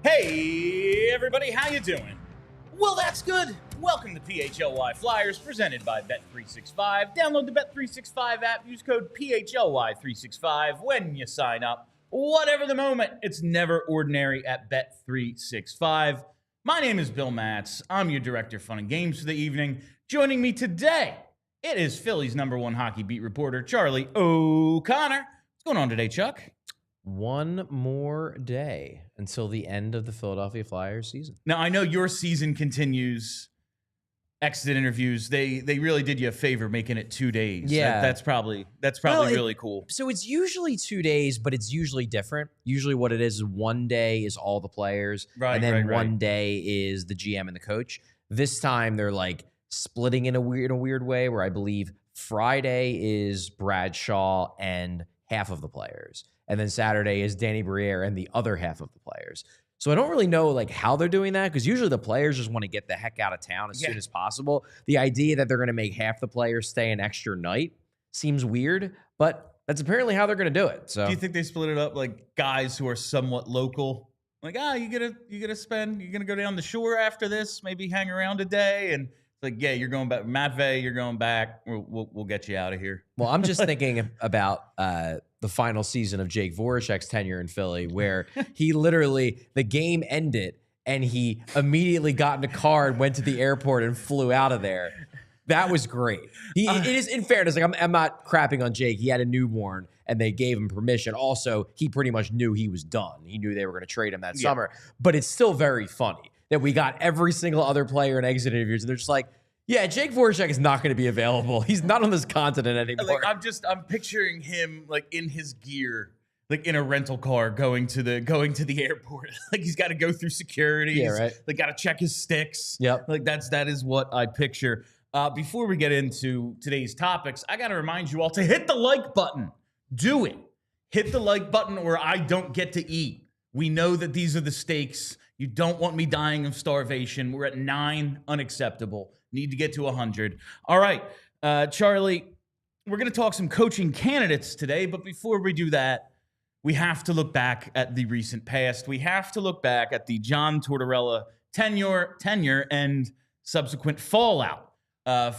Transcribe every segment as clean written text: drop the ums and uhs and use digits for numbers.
Hey everybody, how you doing? Well, that's good. Welcome to PHLY Flyers, presented by Bet365. Download the Bet365 app. Use code PHLY365 when you sign up. Whatever the moment, it's never ordinary at Bet365. My name is Bill Matz. I'm your director of fun and games for the evening. Joining me today, it is Philly's #1 hockey beat reporter, Charlie O'Connor. What's going on today, Chuck? One more day until the end of the Philadelphia Flyers season. Now, I know your season continues. Exit interviews, they really did you a favor making it 2 days. Yeah. That's probably really cool. So it's usually 2 days, but it's usually different. Usually what it is 1 day is all the players, and then 1 day is the GM and the coach. This time they're like splitting in a weird way, where I believe Friday is Bradshaw and half of the players, and then Saturday is Danny Briere and the other half of the players. So I don't really know like how they're doing that, because usually the players just want to get the heck out of town as soon as possible. The idea that they're going to make half the players stay an extra night seems weird, but that's apparently how they're going to do it. So do you think they split it up like guys who are somewhat local? Like, you're gonna go down the shore after this, maybe hang around a day, and it's like, yeah, you're going back. Matvey, you're going back. We'll get you out of here. Well, I'm just thinking about the final season of Jake Voracek's tenure in Philly, where he literally, the game ended and he immediately got in a car and went to the airport and flew out of there. That was great. It is, in fairness, like I'm not crapping on Jake. He had a newborn and they gave him permission. Also, he pretty much knew he was done. He knew they were going to trade him that summer. But it's still very funny that we got every single other player in exit interviews, and they're just like, yeah, Jake Voracek is not going to be available. He's not on this continent anymore. Like, I'm picturing him like in his gear, like in a rental car going to the airport. Like he's got to go through security. Yeah, right. Like got to check his sticks. Yep. Like that is what I picture. Before we get into today's topics, I got to remind you all to hit the like button. Do it. Hit the like button or I don't get to eat. We know that these are the stakes. You don't want me dying of starvation. We're at 9, unacceptable. Need to get to 100. All right, Charlie, we're going to talk some coaching candidates today, but before we do that, we have to look back at the recent past. We have to look back at the John Tortorella tenure and subsequent fallout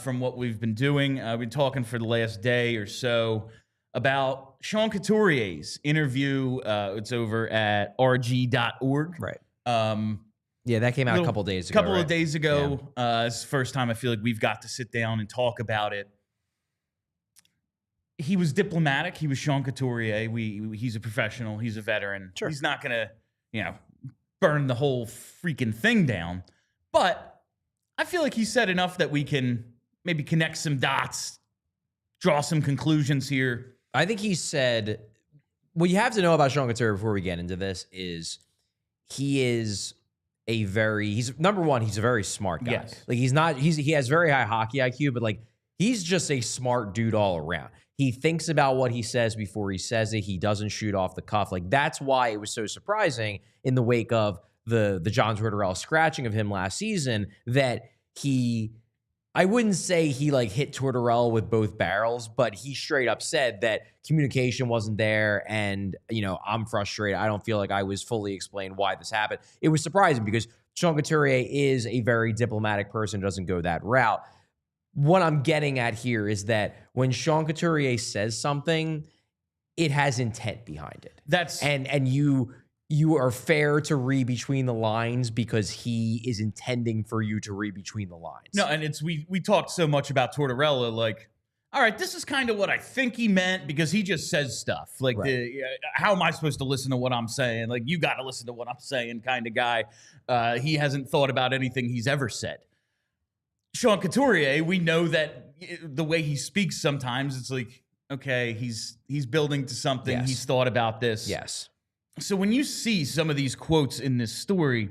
from what we've been doing. We've been talking for the last day or so about Sean Couturier's interview. It's over at rg.org. Right. Yeah, that came out a couple days ago. Of days ago. Yeah. It's the first time I feel like we've got to sit down and talk about it. He was diplomatic. He was Sean Couturier. He's a professional. He's a veteran. Sure. He's not going to, burn the whole freaking thing down. But I feel like he said enough that we can maybe connect some dots, draw some conclusions here. I think he said, what you have to know about Sean Couturier before we get into this is he's number one, he's a very smart guy. Yes. Like he has very high hockey IQ, but like he's just a smart dude all around. He thinks about what he says before he says it. He doesn't shoot off the cuff. Like that's why it was so surprising in the wake of the John Tortorella scratching of him last season that I wouldn't say he like hit Tortorella with both barrels, but he straight up said that communication wasn't there and, I'm frustrated. I don't feel like I was fully explained why this happened. It was surprising because Sean Couturier is a very diplomatic person, doesn't go that route. What I'm getting at here is that when Sean Couturier says something, it has intent behind it. And you are fair to read between the lines because he is intending for you to read between the lines. No, and we talked so much about Tortorella, like, all right, this is kind of what I think he meant because he just says stuff. Like, right. How am I supposed to listen to what I'm saying? Like, you got to listen to what I'm saying kind of guy. He hasn't thought about anything he's ever said. Sean Couturier, we know that, the way he speaks sometimes, it's like, okay, he's building to something. Yes. He's thought about this. Yes. So when you see some of these quotes in this story,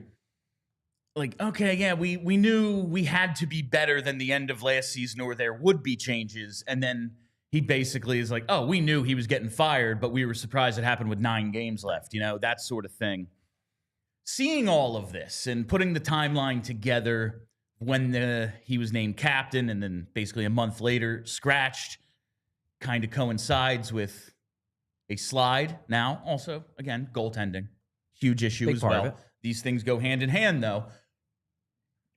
like, okay, yeah, we knew we had to be better than the end of last season or there would be changes. And then he basically is like, oh, we knew he was getting fired, but we were surprised it happened with 9 games left, that sort of thing. Seeing all of this and putting the timeline together when he was named captain and then basically a month later scratched kind of coincides with a slide. Now, also, again, goaltending. Huge issue Big as part of well. it. These things go hand in hand, though.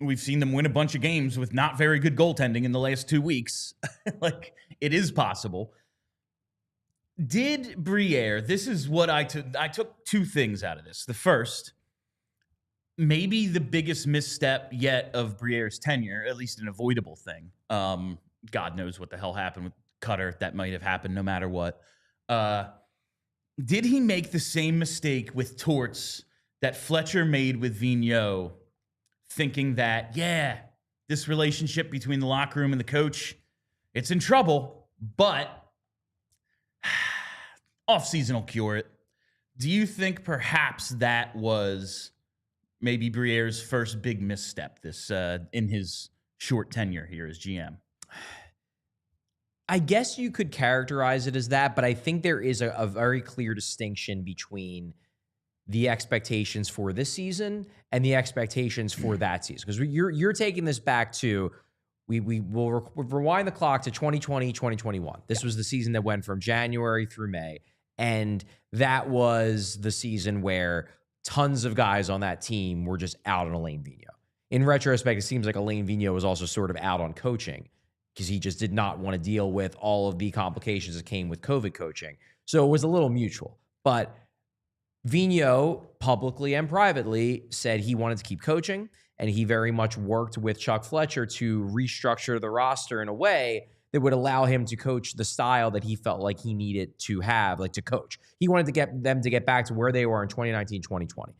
We've seen them win a bunch of games with not very good goaltending in the last 2 weeks. Like, it is possible. Did Briere, this is what I took 2 things out of this. The first, maybe the biggest misstep yet of Briere's tenure, at least an avoidable thing. God knows what the hell happened with Cutter. That might have happened no matter what. Did he make the same mistake with Torts that Fletcher made with Vigneault, thinking that, yeah, this relationship between the locker room and the coach, it's in trouble, but off-season will cure it? Do you think perhaps that was maybe Briere's first big misstep this in his short tenure here as GM? I guess you could characterize it as that, but I think there is a very clear distinction between the expectations for this season and the expectations for that season. Because you're taking this back to, we'll rewind the clock to 2020, 2021. This was the season that went from January through May. And that was the season where tons of guys on that team were just out on Alain Vigneault. In retrospect, it seems like Alain Vigneault was also sort of out on coaching because he just did not want to deal with all of the complications that came with COVID coaching. So it was a little mutual. But Vigneault publicly and privately said he wanted to keep coaching, and he very much worked with Chuck Fletcher to restructure the roster in a way that would allow him to coach the style that he felt like he needed to have, like to coach. He wanted to get them to get back to where they were in 2019, 2020.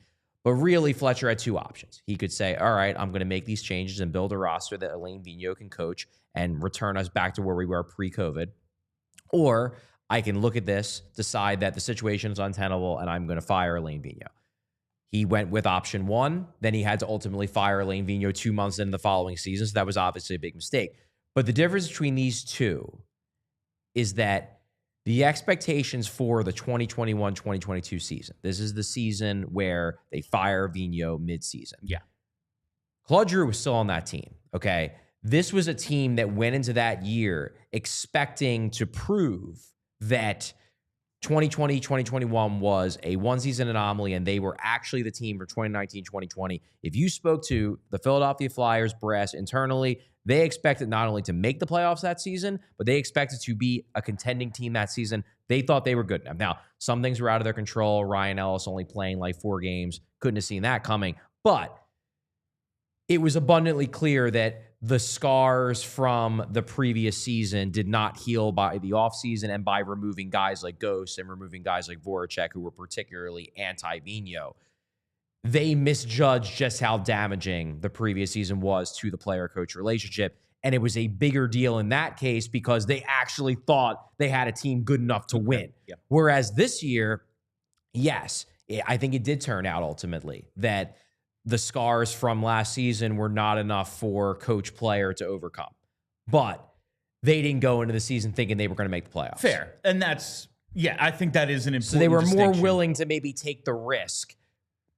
But really, Fletcher had 2 options. He could say, all right, I'm going to make these changes and build a roster that Alain Vigneault can coach and return us back to where we were pre-COVID. Or I can look at this, decide that the situation is untenable, and I'm going to fire Alain Vigneault. He went with option 1. Then he had to ultimately fire Alain Vigneault 2 months into the following season. So that was obviously a big mistake. But the difference between these two is that the expectations for the 2021-2022 season, this is the season where they fire Vigneault mid-season. Yeah. Claude Giroux was still on that team, okay? This was a team that went into that year expecting to prove that 2020, 2021 was a one-season anomaly, and they were actually the team for 2019, 2020. If you spoke to the Philadelphia Flyers brass internally, they expected not only to make the playoffs that season, but they expected to be a contending team that season. They thought they were good enough. Now, some things were out of their control. Ryan Ellis only playing like 4 games. Couldn't have seen that coming. But it was abundantly clear that the scars from the previous season did not heal by the offseason and by removing guys like Ghost and removing guys like Voracek, who were particularly anti-Vigneault. They misjudged just how damaging the previous season was to the player-coach relationship. And it was a bigger deal in that case because they actually thought they had a team good enough to win. Yeah. Whereas this year, yes, I think it did turn out ultimately that the scars from last season were not enough for coach player to overcome. But they didn't go into the season thinking they were going to make the playoffs. Fair. And that's, yeah, I think that is an important So they were more distinction. willing to maybe take the risk.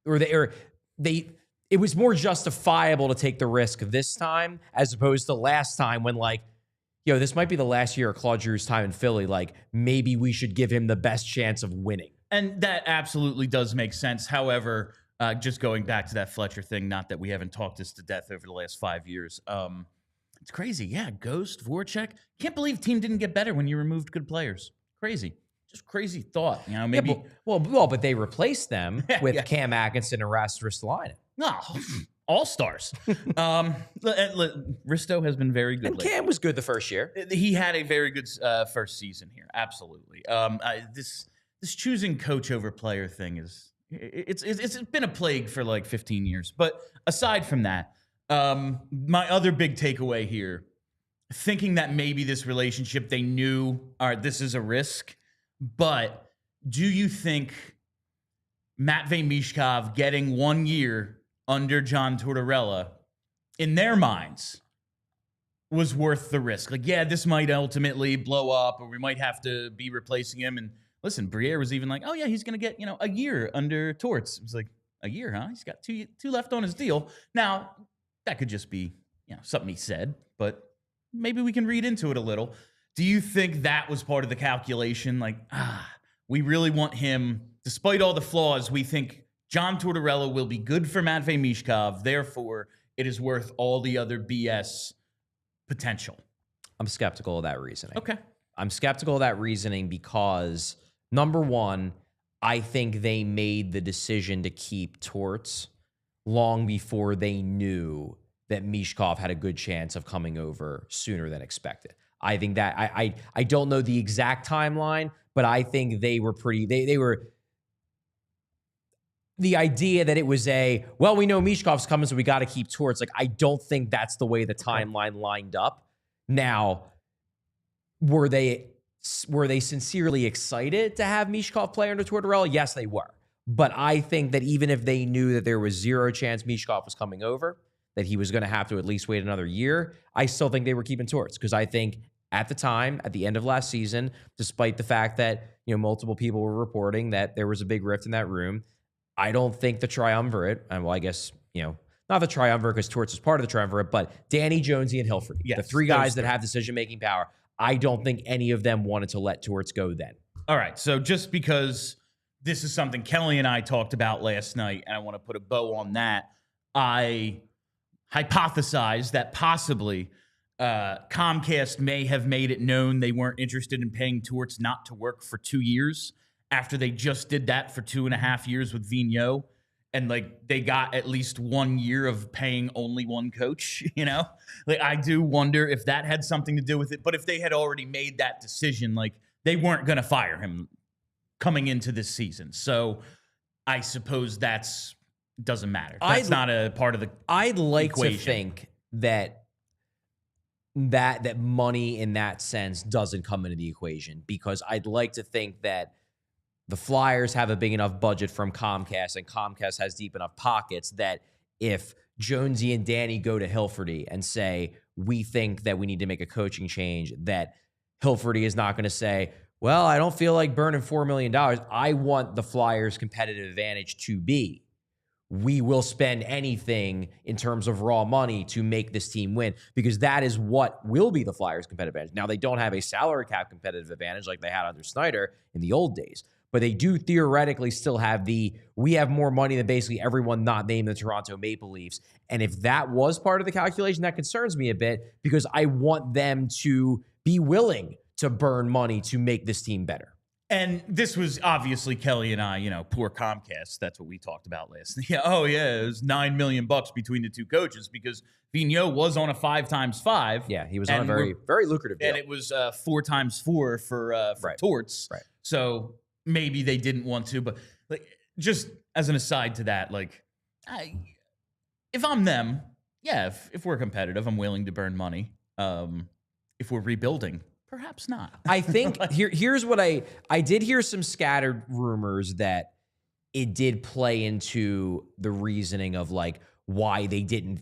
It was more justifiable to take the risk this time as opposed to last time when, like, this might be the last year of Claude Giroux's time in Philly. Like, maybe we should give him the best chance of winning. And that absolutely does make sense. However, just going back to that Fletcher thing, not that we haven't talked this to death over the last 5 years. It's crazy. Yeah, Ghost, Voracek. Can't believe team didn't get better when you removed good players. Crazy. Just crazy thought. Maybe. Yeah, but they replaced them with Cam Atkinson and Rasmus Ristolainen. No, all-stars. Risto has been very good And lately. Cam was good the first year. He had a very good first season here. Absolutely. This choosing coach over player thing it's been a plague for like 15 years. But aside from that, my other big takeaway here, thinking that maybe this relationship, they knew, all right, this is a risk. But do you think Matvei Mishkov getting 1 year under John Tortorella, in their minds, was worth the risk? Like, yeah, this might ultimately blow up, or we might have to be replacing him. And listen, Briere was even like, oh yeah, he's going to get, a year under Torts. It was like, a year, huh? He's got two left on his deal. Now, that could just be, something he said, but maybe we can read into it a little. Do you think that was part of the calculation? Like, we really want him, despite all the flaws, we think John Tortorella will be good for Matvei Mishkov. Therefore, it is worth all the other BS potential. I'm skeptical of that reasoning. Okay. I'm skeptical of that reasoning because, number one, I think they made the decision to keep Torts long before they knew that Mishkov had a good chance of coming over sooner than expected. I think that I don't know the exact timeline, but I think they were they were the idea that it was we know Mishkov's coming, so we got to keep Torts. Like, I don't think that's the way the timeline lined up. Now, were they sincerely excited to have Mishkov play under Tortorella? Yes, they were. But I think that even if they knew that there was zero chance Mishkov was coming over, that he was going to have to at least wait another year, I still think they were keeping Torts, because I think at the time, at the end of last season, despite the fact that multiple people were reporting that there was a big rift in that room, I don't think the triumvirate, and I guess not the triumvirate because Torts is part of the triumvirate, but Danny, Jonesy, and Hilferty, the three guys that have decision-making power, I don't think any of them wanted to let Torts go then. All right, so just because this is something Kelly and I talked about last night, and I want to put a bow on that, I hypothesized that possibly Comcast may have made it known they weren't interested in paying Torts not to work for 2 years after they just did that for 2.5 years with Vigneault. And they got at least 1 year of paying only one coach, I do wonder if that had something to do with it. But if they had already made that decision, they weren't going to fire him coming into this season. So I suppose doesn't matter. That's not a part of the I'd like equation. to think that money in that sense doesn't come into the equation, because I'd like to think that the Flyers have a big enough budget from Comcast, and Comcast has deep enough pockets that if Jonesy and Danny go to Hilferty and say, we think that we need to make a coaching change, that Hilferty is not going to say, well, I don't feel like burning $4 million. I want the Flyers' competitive advantage to be, we will spend anything in terms of raw money to make this team win, because that is what will be the Flyers' competitive advantage. Now, they don't have a salary cap competitive advantage like they had under Snyder in the old days, but they do theoretically still have we have more money than basically everyone not named the Toronto Maple Leafs. And if that was part of the calculation, that concerns me a bit, because I want them to be willing to burn money to make this team better. And this was obviously Kelly and I, poor Comcast. That's what we talked about last night. Yeah, it was $9 million between the two coaches, because Vigneault was on a 5x5. Yeah, he was on a very, very lucrative deal. And it was 4x4 for right. Torts. Right. So maybe they didn't want to, but just as an aside to that, if I'm them, yeah, if we're competitive, I'm willing to burn money. If we're rebuilding, perhaps not. I think here's what I did hear some scattered rumors that it did play into the reasoning of why they didn't,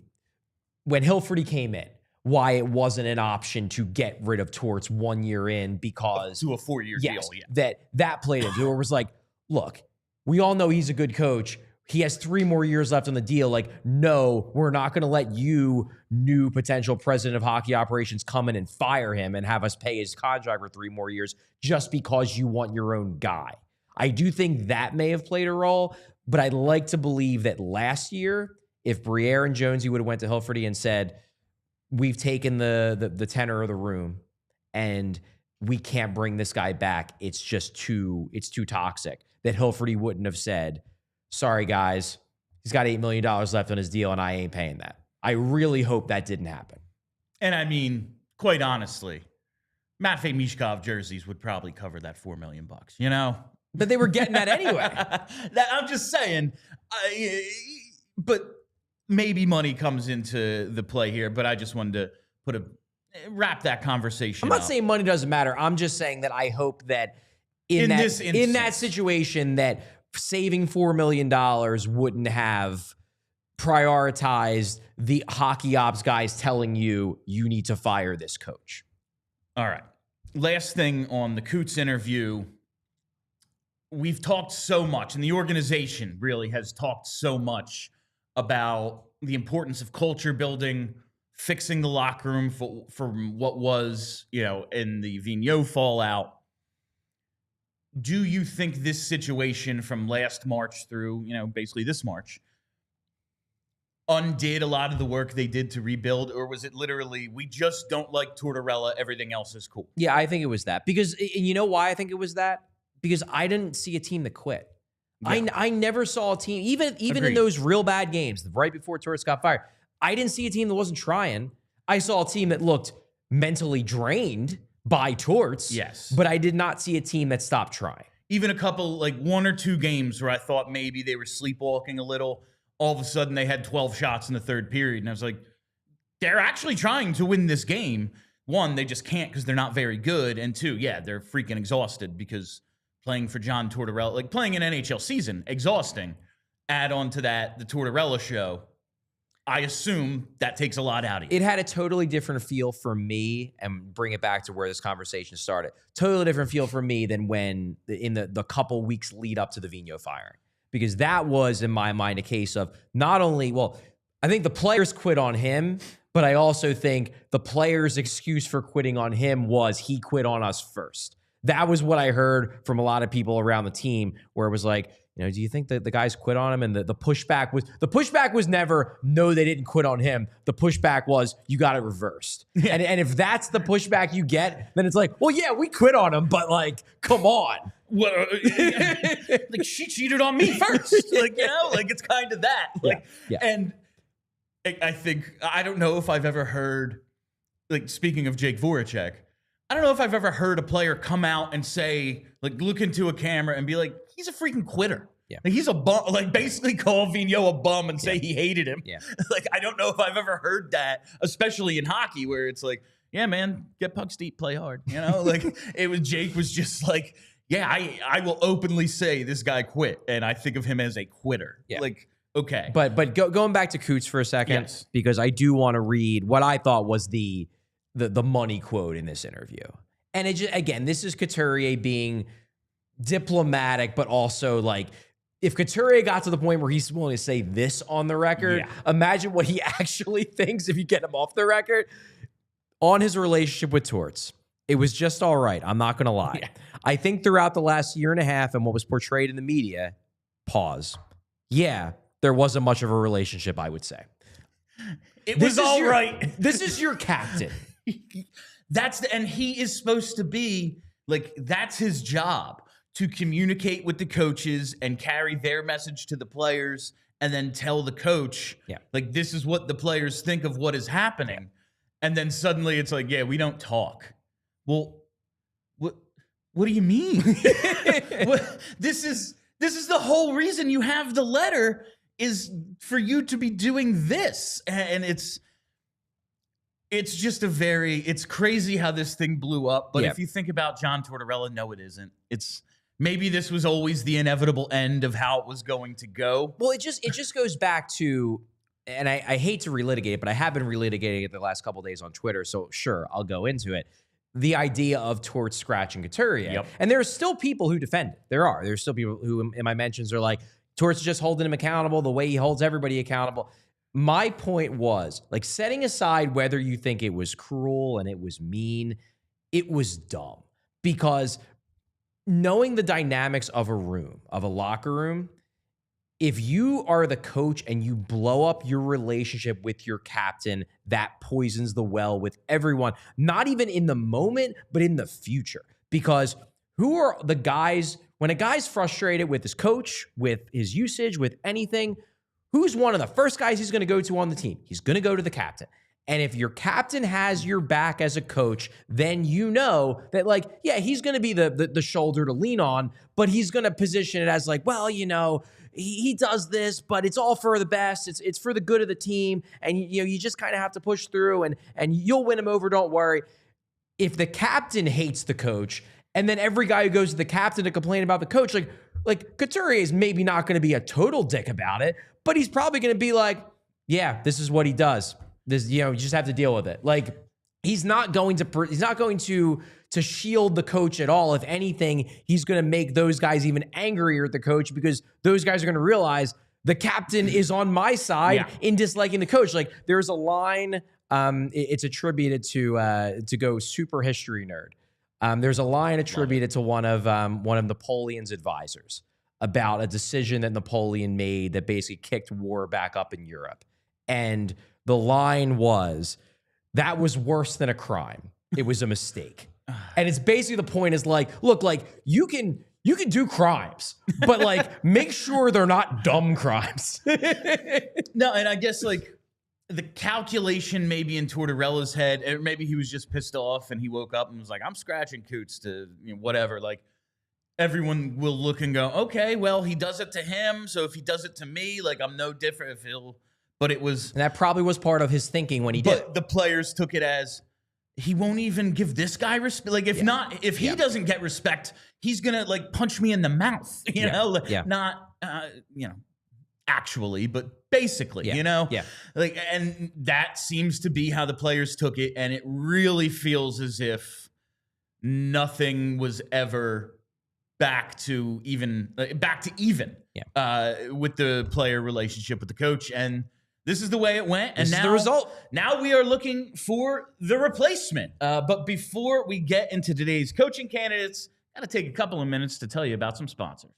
when Hilferty came in, why it wasn't an option to get rid of Torts 1 year in, because to a 4-year deal. Yeah. That played into it. It was look, we all know he's a good coach. He has 3 more years left on the deal. No, we're not going to let you, new potential president of hockey operations, come in and fire him and have us pay his contract for 3 more years just because you want your own guy. I do think that may have played a role, but I'd like to believe that last year, if Briere and Jonesy would have went to Hilferty and said, we've taken the tenor of the room and we can't bring this guy back, it's too toxic, that Hilferty wouldn't have said, sorry, guys, he's got $8 million left on his deal, and I ain't paying that. I really hope that didn't happen. And I mean, quite honestly, Matvei Mishkov jerseys would probably cover that $4 million, But they were getting that anyway. I'm just saying. But maybe money comes into the play here. But I just wanted to put wrap that conversation I'm not up. saying money doesn't matter. I'm just saying that I hope that in that situation that saving $4 million wouldn't have prioritized the hockey ops guys telling you need to fire this coach. All right. Last thing on the Coots interview. We've talked so much, and the organization really has talked so much about the importance of culture building, fixing the locker room from what was, in the Vigneault fallout. Do you think this situation from last March through, basically this March, undid a lot of the work they did to rebuild, or was it literally, we just don't like Tortorella, everything else is cool? Yeah, I think it was that. Because, and you know why I think it was that? Because I didn't see a team that quit. Yeah. I never saw a team, even in those real bad games, right before Torts got fired, I didn't see a team that wasn't trying. I saw a team that looked mentally drained by Torts. Yes. But I did not see a team that stopped trying. Even a couple, like 1 or 2 games where I thought maybe they were sleepwalking a little. All of a sudden they had 12 shots in the third period. And I was like, they're actually trying to win this game. 1, they just can't because they're not very good. And 2, yeah, they're freaking exhausted because playing for John Tortorella, like playing an NHL season, exhausting. Add on to that the Tortorella show. I assume that takes a lot out of you. It had a totally different feel for me, and bring it back to where this conversation started. Totally different feel for me than when in the couple weeks lead up to the Vigneault firing. Because that was, in my mind, a case of not only, I think the players quit on him, but I also think the players' excuse for quitting on him was he quit on us first. That was what I heard from a lot of people around the team, where it was like, do you think that the guys quit on him? And the pushback was never, no, they didn't quit on him. The pushback was, you got it reversed. Yeah. And if that's the pushback you get, then it's like, well, yeah, we quit on him, but like, come on. Well, like she cheated on me first. It's kind of that. Yeah. And I think, I don't know if I've ever heard, like, speaking of Jake Voracek, I don't know if I've ever heard a player come out and say, like, look into a camera and be like, he's a freaking quitter. Yeah. Like, he's a bum, like, basically call Vigneault a bum and say he hated him. Yeah. Like, I don't know if I've ever heard that, especially in hockey, where it's like, yeah, man, get pucks deep, play hard. Like, Jake was just like, yeah, I will openly say this guy quit, and I think of him as a quitter. Yeah. Like, okay. But going back to Coots for a second, yes, because I do want to read what I thought was the money quote in this interview. And it just, again, this is Couturier being diplomatic, but also like, if Couturier got to the point where he's willing to say this on the record, imagine what he actually thinks if you get him off the record. On his relationship with Torts, it was just all right. I'm not going to lie. Yeah. I think throughout the last year and a half and what was portrayed in the media, there wasn't much of a relationship, I would say. It was all right. This is your captain. And he is supposed to be, like, that's his job, to communicate with the coaches and carry their message to the players and then tell the coach, like, this is what the players think of what is happening. Yeah. And then suddenly it's like, yeah, we don't talk. Well, what do you mean? This is the whole reason you have the letter, is for you to be doing this. And it's just it's crazy how this thing blew up. But if you think about John Tortorella, no, it isn't. Maybe this was always the inevitable end of how it was going to go. Well, it just goes back to, and I hate to relitigate it, but I have been relitigating it the last couple of days on Twitter, so sure, I'll go into it. The idea of Torts scratching Couturier. Yep. And there are still people who defend it. There's still people who in my mentions are like, Torts just holding him accountable the way he holds everybody accountable. My point was, like, setting aside whether you think it was cruel and it was mean, it was dumb. Because knowing the dynamics of a locker room, if you are the coach and you blow up your relationship with your captain, that poisons the well with everyone, not even in the moment, but in the future. Because who are the guys, when a guy's frustrated with his coach, with his usage, with anything, who's one of the first guys he's going to go to on the team? He's going to go to the captain. And if your captain has your back as a coach, then you know that, like, yeah, he's going to be the shoulder to lean on, but he's going to position it as like, well, he does this, but it's all for the best. It's for the good of the team. And, you just kind of have to push through and you'll win him over. Don't worry. If the captain hates the coach, and then every guy who goes to the captain to complain about the coach, like Couturier is maybe not going to be a total dick about it, but he's probably going to be like, yeah, this is what he does. This, you just have to deal with it. Like, he's not going to shield the coach at all. If anything, he's going to make those guys even angrier at the coach, because those guys are going to realize the captain is on my side in disliking the coach. Like, there's a line, it's attributed to go super history nerd. There's a line attributed to one of Napoleon's advisors about a decision that Napoleon made that basically kicked war back up in Europe. And the line was, that was worse than a crime. It was a mistake. And it's basically, the point is like, look, like you can do crimes, but like make sure they're not dumb crimes. No, and I guess like the calculation maybe in Tortorella's head, or maybe he was just pissed off and he woke up and was like, I'm scratching Coots to whatever. Like, everyone will look and go, okay, well, he does it to him, so if he does it to me, like, I'm no different if he'll. But it was... And that probably was part of his thinking when he did. But the players took it as, he won't even give this guy respect. Like, if he doesn't get respect, he's going to, like, punch me in the mouth, you know? Not, actually, but basically, Yeah. Like, and that seems to be how the players took it, and it really feels as if nothing was ever back to even with the player relationship with the coach. And this is the way it went. And now the result. Now we are looking for the replacement. But before we get into today's coaching candidates, got to take a couple of minutes to tell you about some sponsors.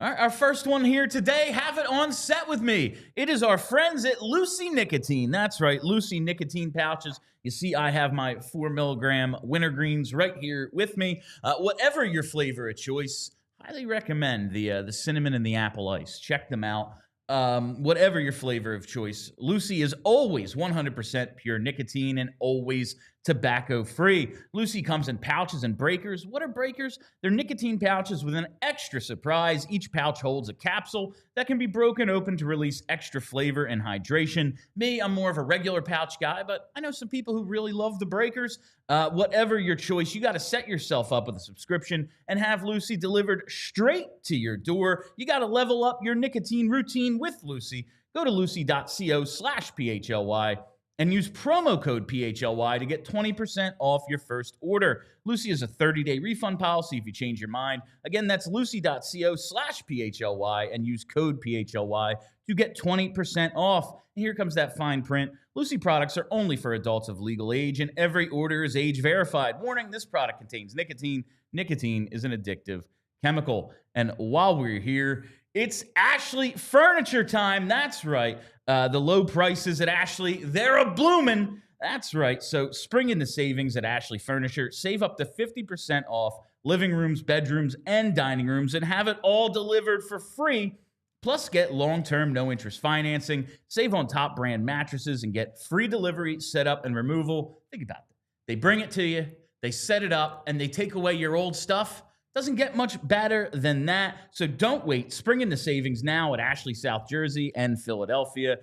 All right, our first one here today, have it on set with me. It is our friends at Lucy Nicotine. That's right, Lucy Nicotine pouches. You see, I have my 4 milligram wintergreens right here with me. Whatever your flavor of choice, highly recommend the cinnamon and the apple ice. Check them out. Whatever your flavor of choice, Lucy is always 100% pure nicotine and always tobacco-free. Lucy comes in pouches and breakers. What are breakers? They're nicotine pouches with an extra surprise. Each pouch holds a capsule that can be broken open to release extra flavor and hydration. Me, I'm more of a regular pouch guy, but I know some people who really love the breakers. Whatever your choice, you got to set yourself up with a subscription and have Lucy delivered straight to your door. You got to level up your nicotine routine with Lucy. Go to lucy.co/PHLY and use promo code PHLY to get 20% off your first order. Lucy has a 30-day refund policy if you change your mind. Again, that's lucy.co/PHLY and use code PHLY to get 20% off. And here comes that fine print. Lucy products are only for adults of legal age, and every order is age verified. Warning, this product contains nicotine. Nicotine is an addictive chemical. And while we're here, it's Ashley Furniture time. That's right. The low prices at Ashley, they're a-bloomin'. That's right. So spring into savings at Ashley Furniture. Save up to 50% off living rooms, bedrooms, and dining rooms, and have it all delivered for free. Plus, get long-term, no-interest financing. Save on top brand mattresses and get free delivery, setup, and removal. Think about it. They bring it to you, they set it up, and they take away your old stuff. Doesn't get much better than that. So don't wait. Spring into savings now at Ashley, South Jersey, and Philadelphia.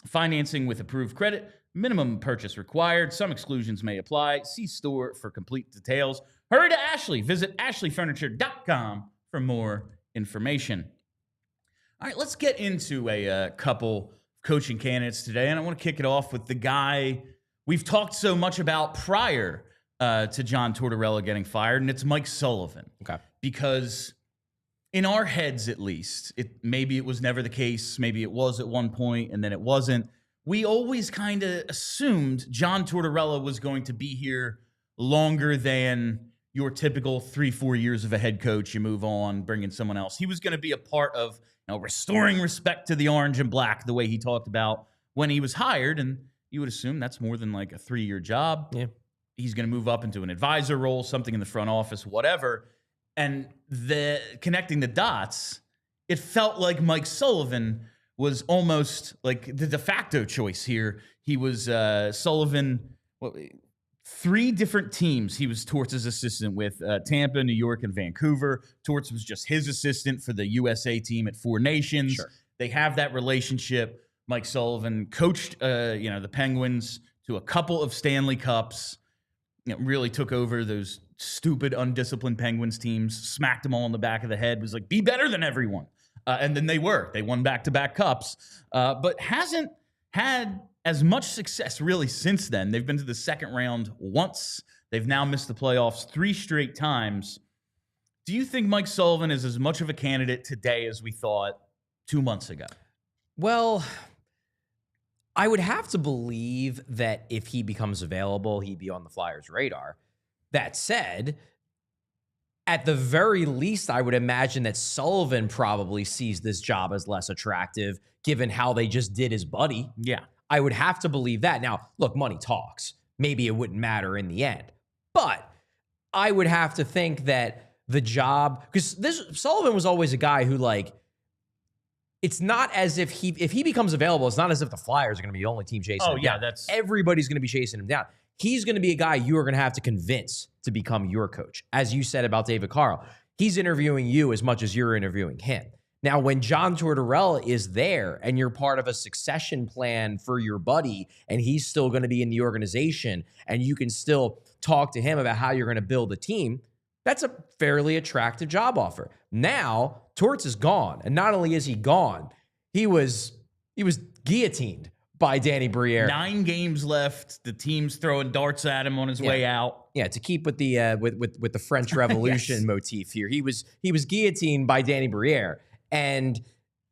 Financing with approved credit. Minimum purchase required. Some exclusions may apply. See store for complete details. Hurry to Ashley. Visit ashleyfurniture.com for more information. All right, let's get into a couple coaching candidates today. And I want to kick it off with the guy we've talked so much about prior to John Tortorella getting fired, and it's Mike Sullivan. Okay. Because in our heads, at least, maybe it was never the case. Maybe it was at one point, and then it wasn't. We always kind of assumed John Tortorella was going to be here longer than your typical 3-4 years of a head coach. You move on, bring in someone else. He was going to be a part of restoring respect to the orange and black, the way he talked about when he was hired, and you would assume that's more than like a 3-year job. Yeah. He's going to move up into an advisor role, something in the front office, whatever. And connecting the dots, it felt like Mike Sullivan was almost like the de facto choice here. He was Sullivan 3 different teams he was Torts' assistant with, Tampa, New York, and Vancouver. Torts was just his assistant for the USA team at 4 Nations. Sure. They have that relationship. Mike Sullivan coached the Penguins to a couple of Stanley Cups. Really took over those stupid, undisciplined Penguins teams, smacked them all in the back of the head, was like, be better than everyone. And then they were. They won back-to-back cups, but hasn't had as much success really since then. They've been to the second round once. They've now missed the playoffs 3 straight times. Do you think Mike Sullivan is as much of a candidate today as we thought 2 months ago? Well, I would have to believe that if he becomes available, he'd be on the Flyers' radar. That said, at the very least, I would imagine that Sullivan probably sees this job as less attractive, given how they just did his buddy. Yeah. I would have to believe that. Now, look, money talks. Maybe it wouldn't matter in the end. But I would have to think that the job, because Sullivan was always a guy who, like, it's not as if he becomes available, it's not as if the Flyers are going to be the only team chasing him down. Everybody's going to be chasing him down. He's going to be a guy you are going to have to convince to become your coach. As you said about David Carl, he's interviewing you as much as you're interviewing him. Now, when John Tortorella is there and you're part of a succession plan for your buddy and he's still going to be in the organization and you can still talk to him about how you're going to build a team, that's a fairly attractive job offer. Now, Torts is gone. And not only is he gone, he was guillotined by Danny Briere. 9 games left. The team's throwing darts at him on his way out. Yeah, to keep with the with the French Revolution Yes. motif here. He was guillotined by Danny Briere. And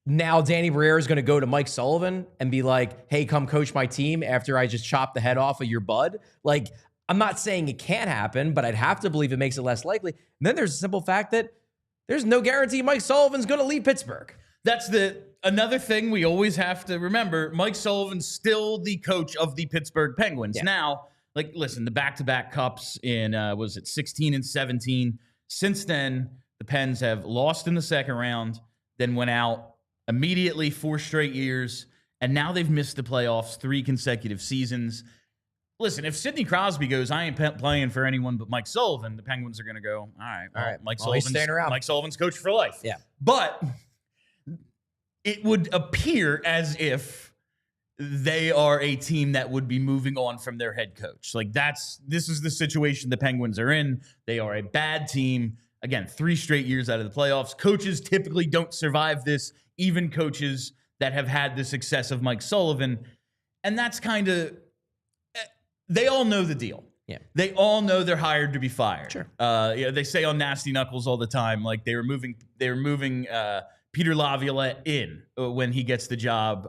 now Danny Briere is going to go to Mike Sullivan and be like, hey, come coach my team after I just chopped the head off of your bud. Like, I'm not saying it can't happen, but I'd have to believe it makes it less likely. And then there's the simple fact that there's no guarantee Mike Sullivan's going to leave Pittsburgh. That's another thing we always have to remember. Mike Sullivan's still the coach of the Pittsburgh Penguins. Yeah. Now, like, listen, the back-to-back cups in, 16 and 17. Since then, the Pens have lost in the second round, then went out immediately 4 straight years, and now they've missed the playoffs 3 consecutive seasons. Listen, if Sidney Crosby goes, I ain't playing for anyone but Mike Sullivan, the Penguins are going to go, all right, Mike Sullivan's coach for life. Yeah. But it would appear as if they are a team that would be moving on from their head coach. Like, this is the situation the Penguins are in. They are a bad team. Again, 3 straight years out of the playoffs. Coaches typically don't survive this, even coaches that have had the success of Mike Sullivan. And that's kind of, they all know the deal. Yeah. They all know they're hired to be fired. Sure. They say on Nasty Knuckles all the time, like they were moving Peter Laviolette in when he gets the job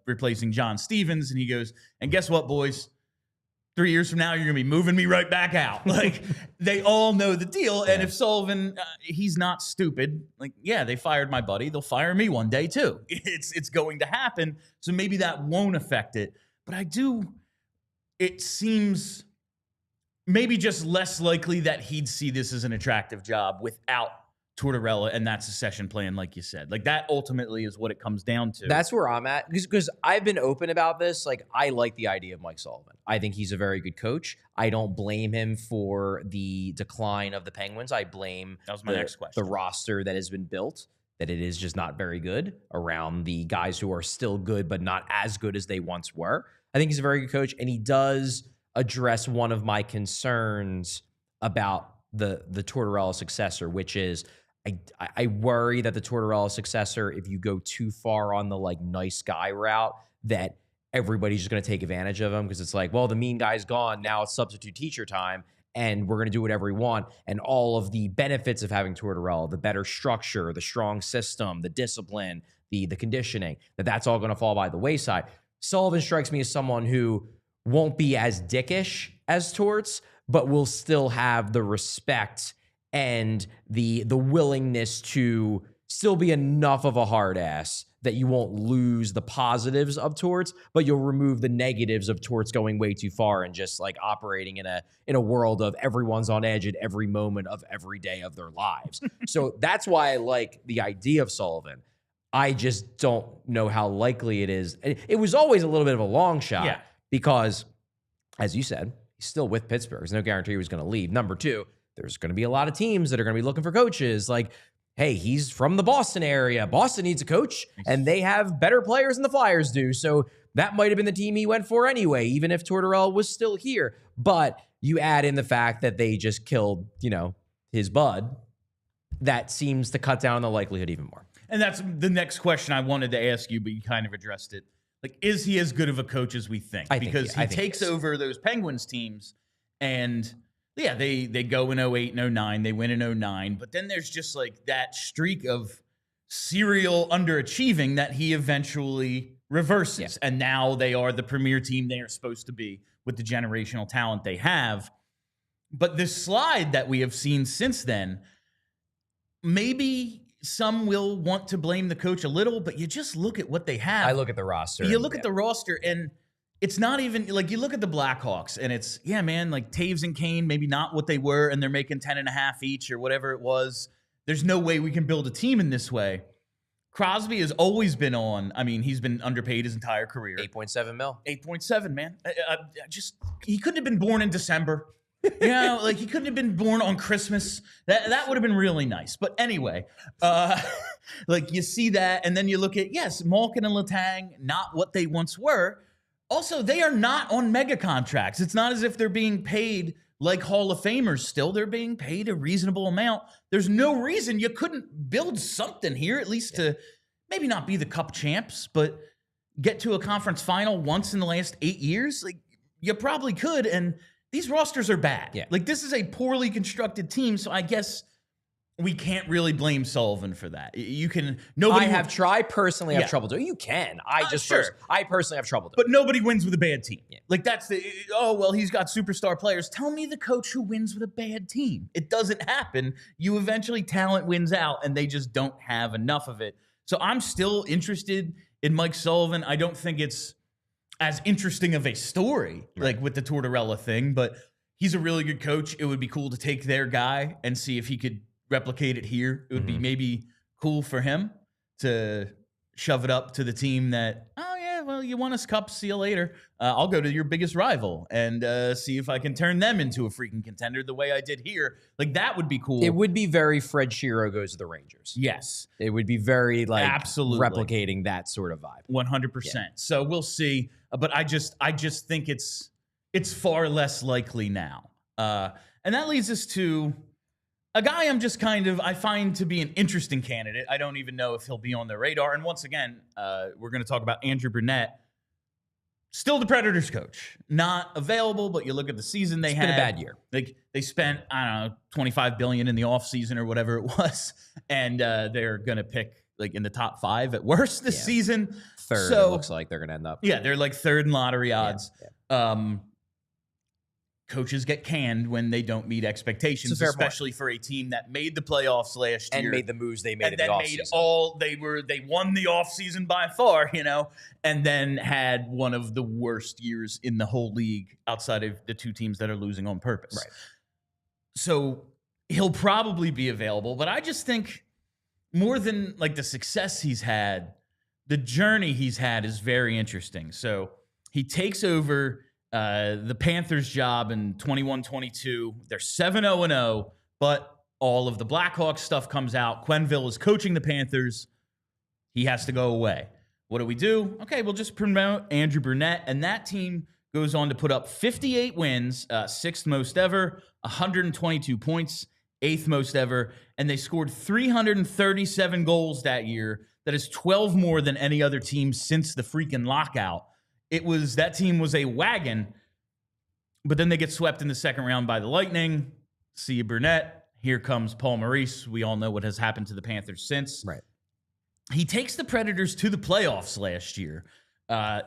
replacing John Stevens. And he goes, and guess what, boys? 3 years from now, you're going to be moving me right back out. Like, they all know the deal. Yeah. And if Sullivan, he's not stupid. Like, yeah, they fired my buddy. They'll fire me one day too. It's going to happen. So maybe that won't affect it. But it seems maybe just less likely that he'd see this as an attractive job without Tortorella and that succession plan, like you said. Like, that ultimately is what it comes down to. That's where I'm at, because I've been open about this. Like, I like the idea of Mike Sullivan. I think he's a very good coach. I don't blame him for the decline of the Penguins. I blame next question. The roster that has been built, that it is just not very good around the guys who are still good but not as good as they once were. I think he's a very good coach, and he does address one of my concerns about the Tortorella successor, which is I worry that the Tortorella successor, if you go too far on the like nice guy route, that everybody's just going to take advantage of him, because it's like, well, the mean guy's gone. Now it's substitute teacher time, and we're going to do whatever we want. And all of the benefits of having Tortorella, the better structure, the strong system, the discipline, the conditioning, that's all going to fall by the wayside. Sullivan strikes me as someone who won't be as dickish as Torts, but will still have the respect and the willingness to still be enough of a hard ass that you won't lose the positives of Torts, but you'll remove the negatives of Torts going way too far and just like operating in a world of everyone's on edge at every moment of every day of their lives. So that's why I like the idea of Sullivan. I just don't know how likely it is. It was always a little bit of a long shot because, as you said, He's still with Pittsburgh. There's no guarantee he was going to leave. Number two, there's going to be a lot of teams that are going to be looking for coaches. Like, hey, he's from the Boston area. Boston needs a coach, and they have better players than the Flyers do. So that might have been the team he went for anyway, even if Tortorella was still here. But you add in the fact that they just killed, his bud. That seems to cut down on the likelihood even more. And that's the next question I wanted to ask you, but you kind of addressed it. Like, is he as good of a coach as we think? Because he takes over those Penguins teams, and yeah, they go in 08 and 09, they win in 09, but then there's just like that streak of serial underachieving that he eventually reverses. Yeah. And now they are the premier team they are supposed to be with the generational talent they have. But this slide that we have seen since then, maybe some will want to blame the coach a little, but you just look at what they have. I look at the roster. You look at the roster, and it's not even like you look at the Blackhawks, and it's, yeah, man, like Taves and Kane, maybe not what they were, and they're making 10.5 each or whatever it was. There's no way we can build a team in this way. Crosby has always been on. I mean, he's been underpaid his entire career. 8.7 mil. 8.7, man. He couldn't have been born in December. Like he couldn't have been born on Christmas. That would have been really nice. But anyway, like you see that, and then you look at, yes, Malkin and Letang, not what they once were. Also, they are not on mega contracts. It's not as if they're being paid like Hall of Famers still. They're being paid a reasonable amount. There's no reason you couldn't build something here, at least to maybe not be the Cup champs, but get to a conference final once in the last 8 years. Like, you probably could, and these rosters are bad. Yeah. Like, this is a poorly constructed team, so I guess we can't really blame Sullivan for that. You can nobody. I personally have trouble doing. You can. I personally have trouble doing. But nobody wins with a bad team. Yeah. Like that's he's got superstar players. Tell me the coach who wins with a bad team. It doesn't happen. You eventually talent wins out, and they just don't have enough of it. So I'm still interested in Mike Sullivan. I don't think it's as interesting of a story, like with the Tortorella thing, but he's a really good coach. It would be cool to take their guy and see if he could replicate it here. It would be maybe cool for him to shove it up to the team that, oh yeah, well, you won us cups, see you later. I'll go to your biggest rival and see if I can turn them into a freaking contender the way I did here. Like, that would be cool. It would be very Fred Shero goes to the Rangers. Yes. It would be very absolutely replicating that sort of vibe. 100%. Yeah. So we'll see. But I just think it's far less likely now. And that leads us to a guy I find to be an interesting candidate. I don't even know if he'll be on the radar. And once again, we're going to talk about Andrew Brunette. Still the Predators coach. Not available, but you look at the season they had. It's been a bad year. Like, they spent, I don't know, $25 billion in the offseason or whatever it was. And they're going to pick, like, in the top 5 at worst this season. Third, it looks like they're going to end up. Yeah, they're like third in lottery odds. Yeah. Coaches get canned when they don't meet expectations, especially for a team that made the playoffs last year and made the moves they made in the offseason. They won the offseason by far, and then had one of the worst years in the whole league outside of the 2 teams that are losing on purpose. Right. So he'll probably be available, but I just think more than like the success he's had, the journey he's had is very interesting. So he takes over the Panthers job in 21-22. They're 7-0-0, but all of the Blackhawks stuff comes out. Quenneville is coaching the Panthers. He has to go away. What do we do? Okay, we'll just promote Andrew Brunette, and that team goes on to put up 58 wins, 6th most ever, 122 points, 8th most ever, and they scored 337 goals that year. That is 12 more than any other team since the freaking lockout. That team was a wagon, but then they get swept in the second round by the Lightning. See you, Brunette. Here comes Paul Maurice. We all know what has happened to the Panthers since. Right. He takes the Predators to the playoffs last year.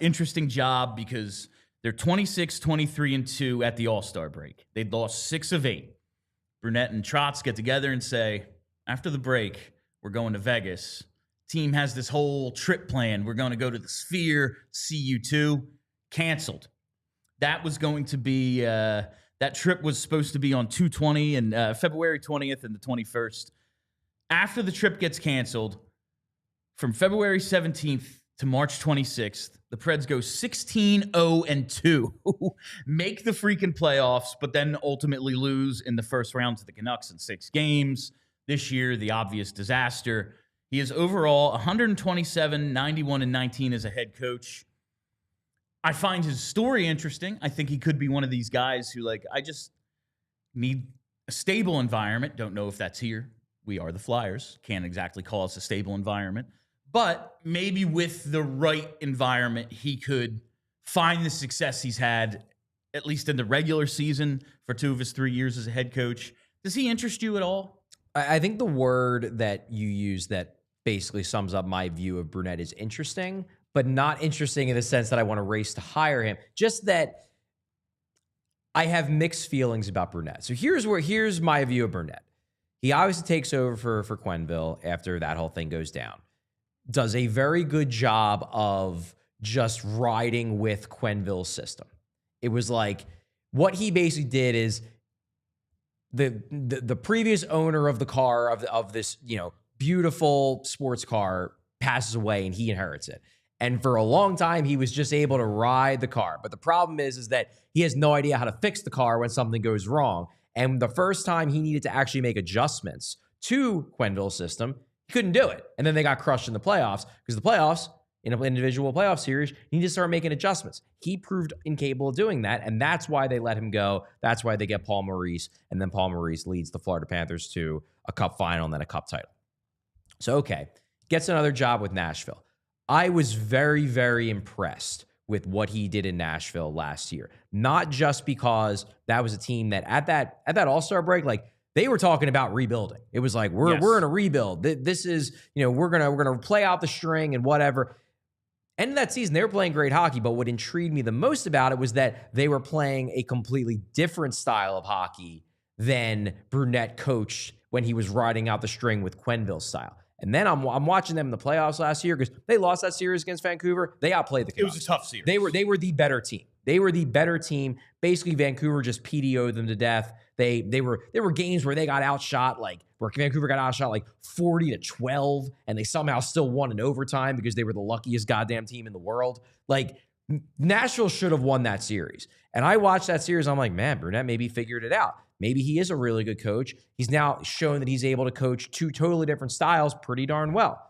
Interesting job because they're 26-23-2 at the All-Star break. They'd lost 6 of 8. Brunette and Trotz get together and say, after the break, we're going to Vegas. Team has this whole trip planned. We're going to go to the Sphere, CU2. Canceled. That was going to be, that trip was supposed to be on 2/20 and February 20th and the 21st. After the trip gets canceled, from February 17th to March 26th. The Preds go 16-0-2, make the freaking playoffs, but then ultimately lose in the first round to the Canucks in 6 games. This year, the obvious disaster. He is overall 127, 91, and 19 as a head coach. I find his story interesting. I think he could be one of these guys who, like, I just need a stable environment. Don't know if that's here. We are the Flyers. Can't exactly call us a stable environment. But maybe with the right environment, he could find the success he's had, at least in the regular season, for 2 of his 3 years as a head coach. Does he interest you at all? I think the word that you use that basically sums up my view of Brunette is interesting, but not interesting in the sense that I want to race to hire him. Just that I have mixed feelings about Brunette. So here's my view of Brunette. He obviously takes over for Quenneville after that whole thing goes down. Does a very good job of just riding with Quenneville's system. It was like what he basically did is the previous owner of the car of this, beautiful sports car passes away and he inherits it. And for a long time, he was just able to ride the car. But the problem is that he has no idea how to fix the car when something goes wrong. And the first time he needed to actually make adjustments to Quenneville's system, he couldn't do it. And then they got crushed in the playoffs because the playoffs, in an individual playoff series, you need to start making adjustments. He proved incapable of doing that, and that's why they let him go. That's why they get Paul Maurice, and then Paul Maurice leads the Florida Panthers to a cup final and then a cup title. So, okay, gets another job with Nashville. I was very, very impressed with what he did in Nashville last year. Not just because that was a team that at that All-Star break, like, they were talking about rebuilding. It was like, we're in a rebuild. This is, we're gonna play out the string and whatever. End of that season, they were playing great hockey, but what intrigued me the most about it was that they were playing a completely different style of hockey than Brunette coached when he was riding out the string with Quenneville's style. And then I'm watching them in the playoffs last year because they lost that series against Vancouver. They outplayed the Canucks. It was a tough series. They were the better team. They were the better team. Basically, Vancouver just PDO'd them to death. There were games where they got outshot, where Vancouver got outshot 40-12, and they somehow still won in overtime because they were the luckiest goddamn team in the world. Nashville should have won that series. And I watched that series. I'm like, man, Brunette maybe figured it out. Maybe he is a really good coach. He's now shown that he's able to coach 2 totally different styles pretty darn well.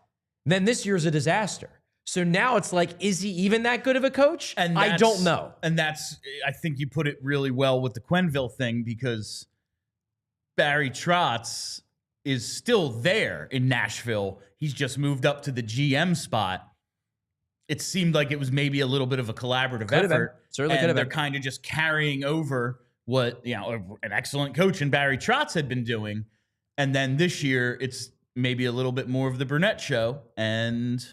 Then this year's a disaster. So now it's like, is he even that good of a coach? And I don't know. And I think you put it really well with the Quenneville thing, because Barry Trotz is still there in Nashville. He's just moved up to the GM spot. It seemed like it was maybe a little bit of a collaborative effort. Certainly could have been. They're kind of just carrying over what, an excellent coach in Barry Trotz had been doing. And then this year, it's maybe a little bit more of the Brunette show, and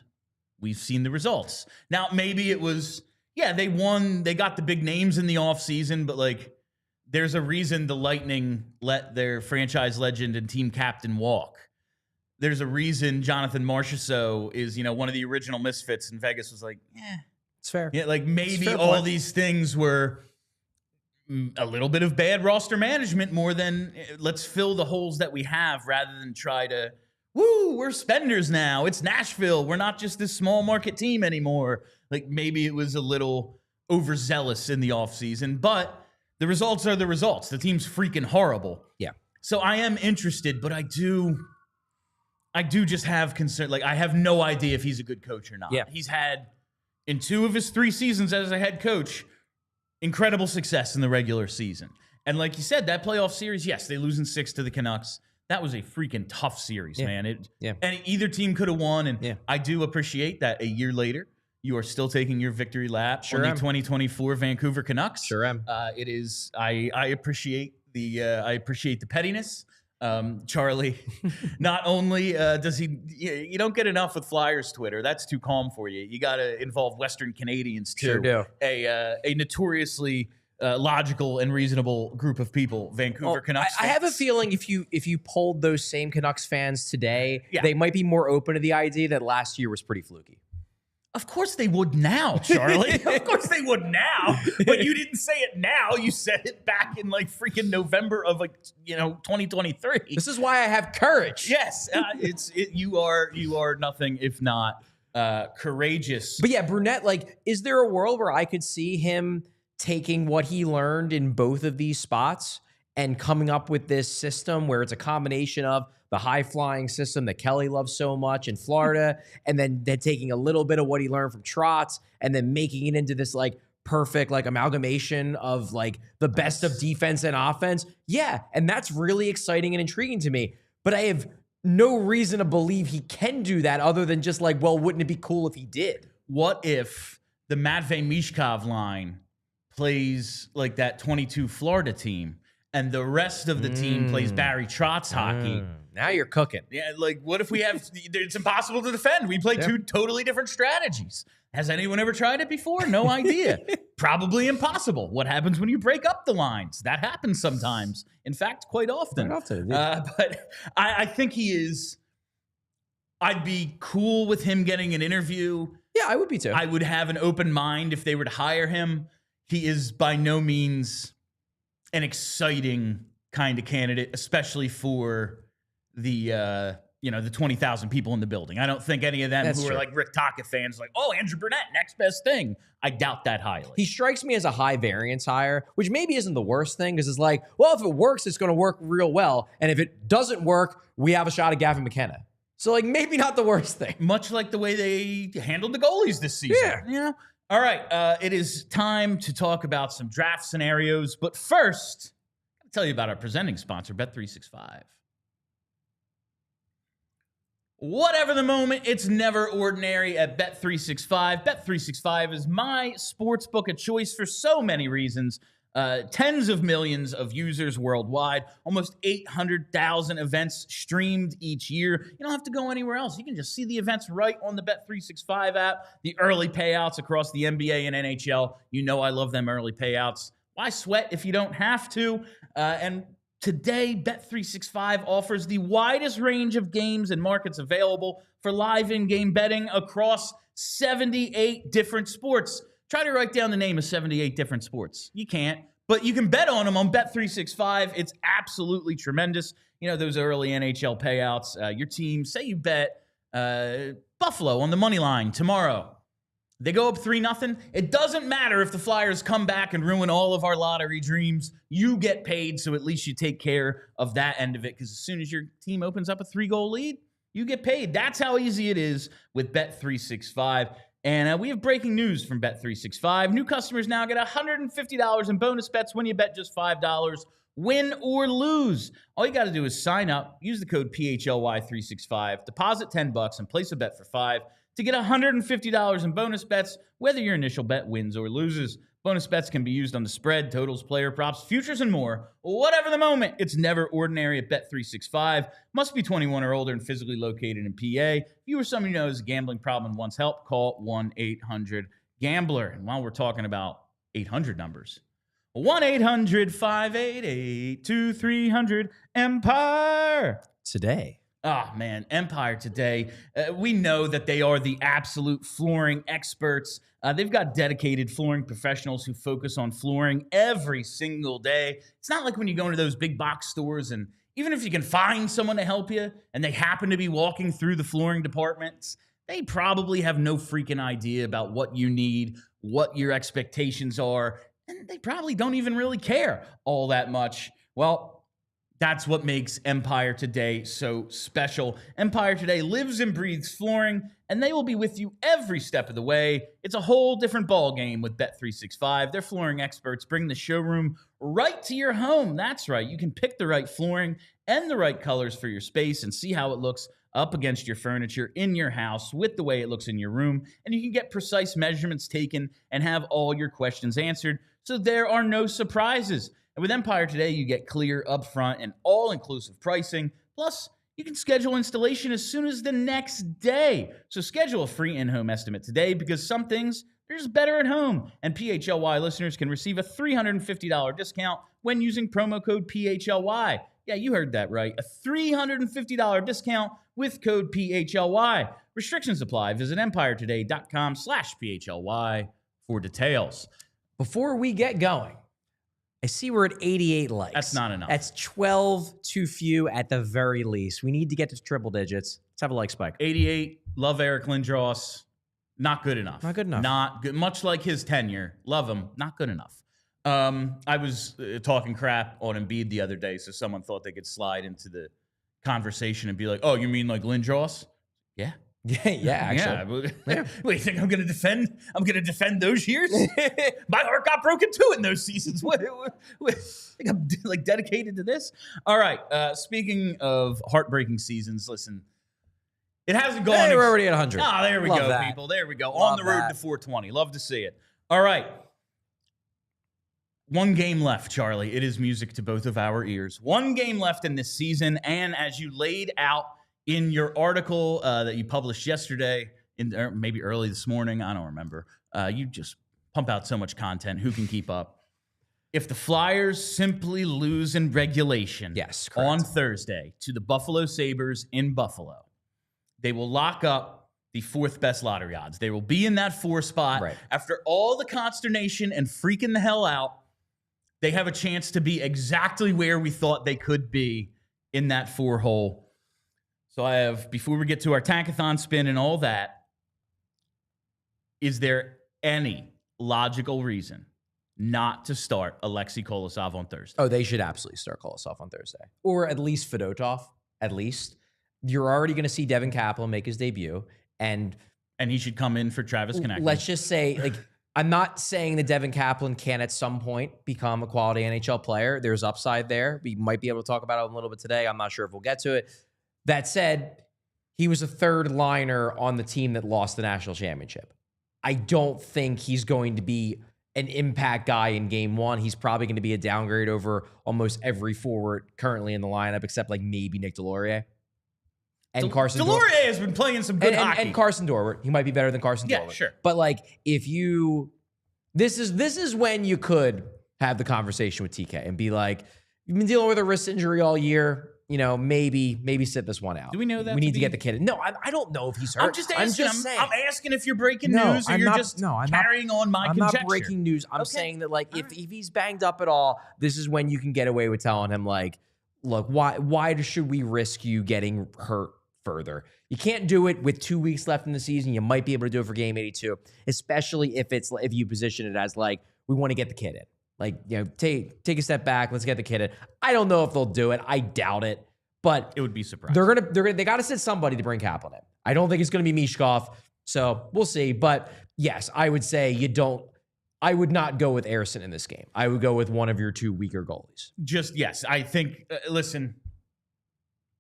we've seen the results. Now, maybe it was, they won. They got the big names in the offseason, but there's a reason the Lightning let their franchise legend and team captain walk. There's a reason Jonathan Marchessault is, one of the original misfits, and Vegas was like, it's fair. Yeah, maybe all these things were a little bit of bad roster management more than let's fill the holes that we have rather than try to, we're spenders now. It's Nashville. We're not just this small market team anymore. Maybe it was a little overzealous in the offseason, but the results are the results. The team's freaking horrible. Yeah. So I am interested, but I do just have concern. I have no idea if he's a good coach or not. Yeah. He's had, in 2 of his 3 seasons as a head coach, incredible success in the regular season. And like you said, that playoff series, yes, they lose in 6 to the Canucks. That was a freaking tough series, man. And either team could have won, and I do appreciate that a year later, you are still taking your victory lap on the 2024 Vancouver Canucks. Sure am. It is. I appreciate the pettiness. Charlie, not only does he, you don't get enough with Flyers Twitter. That's too calm for you. You got to involve Western Canadians too. Sure do. A notoriously logical and reasonable group of people, Vancouver Canucks fans. I have a feeling if you polled those same Canucks fans today, they might be more open to the idea that last year was pretty fluky. Of course they would now, Charlie. Of course they would now. But you didn't say it now. You said it back in freaking November of 2023. This is why I have courage. Yes, you are nothing if not courageous. But yeah, Brunette, like, is there a world where I could see him taking what he learned in both of these spots and coming up with this system where it's a combination of the high-flying system that Kelly loves so much in Florida, and then taking a little bit of what he learned from Trots and then making it into this, like, perfect, like, amalgamation of, like, the best of defense and offense? Yeah, and that's really exciting and intriguing to me. But I have no reason to believe he can do that other than just like, well, wouldn't it be cool if he did? What if the Matvey Mishkov line plays like that 22 Florida team and the rest of the team plays Barry Trotz hockey? Now you're cooking. Yeah, like what if we have, it's impossible to defend. We play two totally different strategies. Has anyone ever tried it before? No idea. Probably impossible. What happens when you break up the lines? That happens sometimes. In fact, quite often. But I think he is, I'd be cool with him getting an interview. Yeah, I would be too. I would have an open mind if they were to hire him. He is by no means an exciting kind of candidate, especially for the the 20,000 people in the building. I don't think any of them who are like Rick Taka fans like, oh, Andrew Brunette, next best thing. I doubt that highly. He strikes me as a high variance hire, which maybe isn't the worst thing because it's like, well, if it works, it's going to work real well. And if it doesn't work, we have a shot at Gavin McKenna. So like maybe not the worst thing. Much like the way they handled the goalies this season. Yeah. You know? All right. It is time to talk about some draft scenarios. But first, I'll tell you about our presenting sponsor, Bet365. Whatever the moment, it's never ordinary at Bet365. Bet365 is my sportsbook of choice for so many reasons. Tens of millions of users worldwide, almost 800,000 events streamed each year. You don't have to go anywhere else. You can just see the events right on the Bet365 app. The early payouts across the NBA and NHL. You know I love them early payouts. Why sweat if you don't have to? And today, Bet365 offers the widest range of games and markets available for live in-game betting across 78 different sports. Try to write down the name of 78 different sports. You can't, but you can bet on them on Bet365. It's absolutely tremendous. You know, those early NHL payouts. Your team, say you bet Buffalo on the money line tomorrow. They go up 3-0. It doesn't matter if the Flyers come back and ruin all of our lottery dreams. You get paid, so at least you take care of that end of it. Because as soon as your team opens up a 3-goal lead, you get paid. That's how easy it is with Bet365. And we have breaking news from Bet365. New customers now get $150 in bonus bets when you bet just $5. Win or lose. All you got to do is sign up, use the code PHLY365, deposit $10, and place a bet for $5 to get $150 in bonus bets, whether your initial bet wins or loses. Bonus bets can be used on the spread, totals, player props, futures, and more. Whatever the moment, it's never ordinary at Bet365. Must be 21 or older and physically located in PA. If you or someone you know has a gambling problem and wants help, call 1-800-GAMBLER. And while we're talking about 800 numbers, 1-800-588-2300 Empire. Oh, man, Empire today. We know that they are the absolute flooring experts. They've got dedicated flooring professionals who focus on flooring every single day. It's not like when you go into those big box stores and even if you can find someone to help you and they happen to be walking through the flooring departments, they probably have no freaking idea about what you need, what your expectations are, and they probably don't even really care all that much. Well, that's what makes Empire Today so special. Empire Today lives and breathes flooring, and they will be with you every step of the way. It's a whole different ball game with Bet365. Their flooring experts bring the showroom right to your home. That's right. You can pick the right flooring and the right colors for your space and see how it looks up against your furniture in your house with the way it looks in your room. And you can get precise measurements taken and have all your questions answered, so there are no surprises. And with Empire Today, you get clear, upfront, and all-inclusive pricing. Plus, you can schedule installation as soon as the next day. So schedule a free in-home estimate today because some things are just better at home. And PHLY listeners can receive a $350 discount when using promo code PHLY. Yeah, you heard that right. A $350 discount with code PHLY. Restrictions apply. Visit empiretoday.com/PHLY for details. Before we get going, I see we're at 88 likes. That's not enough. That's 12 too few at the very least. We need to get to triple digits. Let's have a like spike. 88, love Eric Lindros. Not good enough. Not good enough. Not good. Much like his tenure. Love him. Not good enough. I was talking crap on Embiid the other day, so someone thought they could slide into the conversation and be like, "Oh, you mean like Lindros?" Yeah. Yeah, actually. Yeah. Wait, you think I'm going to defend? I'm going to defend those years? My heart got broken too in those seasons. What? I think I'm like dedicated to this. All right. Speaking of heartbreaking seasons, listen, it hasn't gone. Hey, we're already at 100. Ah, there we Love go, that. people. There we go. Love On the road that. to 420. Love to see it. All right. One game left, Charlie. It is music to both of our ears. One game left in this season, and as you laid out in your article that you published yesterday, or maybe early this morning, I don't remember. You just pump out so much content. Who can keep up? If the Flyers simply lose in regulation on Thursday to the Buffalo Sabres in Buffalo, they will lock up the fourth best lottery odds. They will be in that 4 spot. Right. After all the consternation and freaking the hell out, they have a chance to be exactly where we thought they could be in that 4 hole. So I have, before we get to our Tankathon spin and all that, is there any logical reason not to start Alexi Kolosov on Thursday? Oh, they should absolutely start Kolosov on Thursday. Or at least Fedotov, at least. You're already going to see Devin Kaplan make his debut. And he should come in for Travis Konecny. Let's just say, like, I'm not saying that Devin Kaplan can at some point become a quality NHL player. There's upside there. We might be able to talk about it a little bit today. I'm not sure if we'll get to it. That said, he was a third liner on the team that lost the national championship. I don't think he's going to be an impact guy in game 1. He's probably going to be a downgrade over almost every forward currently in the lineup, except like maybe Nick Delorier. And Carson Delorier has been playing some good hockey. And Carson Dorwart. He might be better than Carson Dorwart. Yeah, sure. But like, if you, this is when you could have the conversation with TK and be like, you've been dealing with a wrist injury all year. You know, maybe sit this one out. Do we know that? We need to get the kid. No, I don't know if he's hurt. I'm just asking. I'm asking if you're breaking No, news or I'm you're not- just no, I'm carrying on my I'm conjecture. not breaking news. I'm saying that, like, if he's banged up at all, this is when you can get away with telling him, like, look, why should we risk you getting hurt further? You can't do it with 2 weeks left in the season. You might be able to do it for game 82, especially if you position it as like, we want to get the kid in. Like, you know, take a step back. Let's get the kid in. I don't know if they'll do it. I doubt it. But it would be surprising. They got to sit somebody to bring Kaplan in. I don't think it's going to be Mishkov, so we'll see. But yes, I would say I would not go with Ersson in this game. I would go with one of your 2 weaker goalies. Yes, I think. Listen,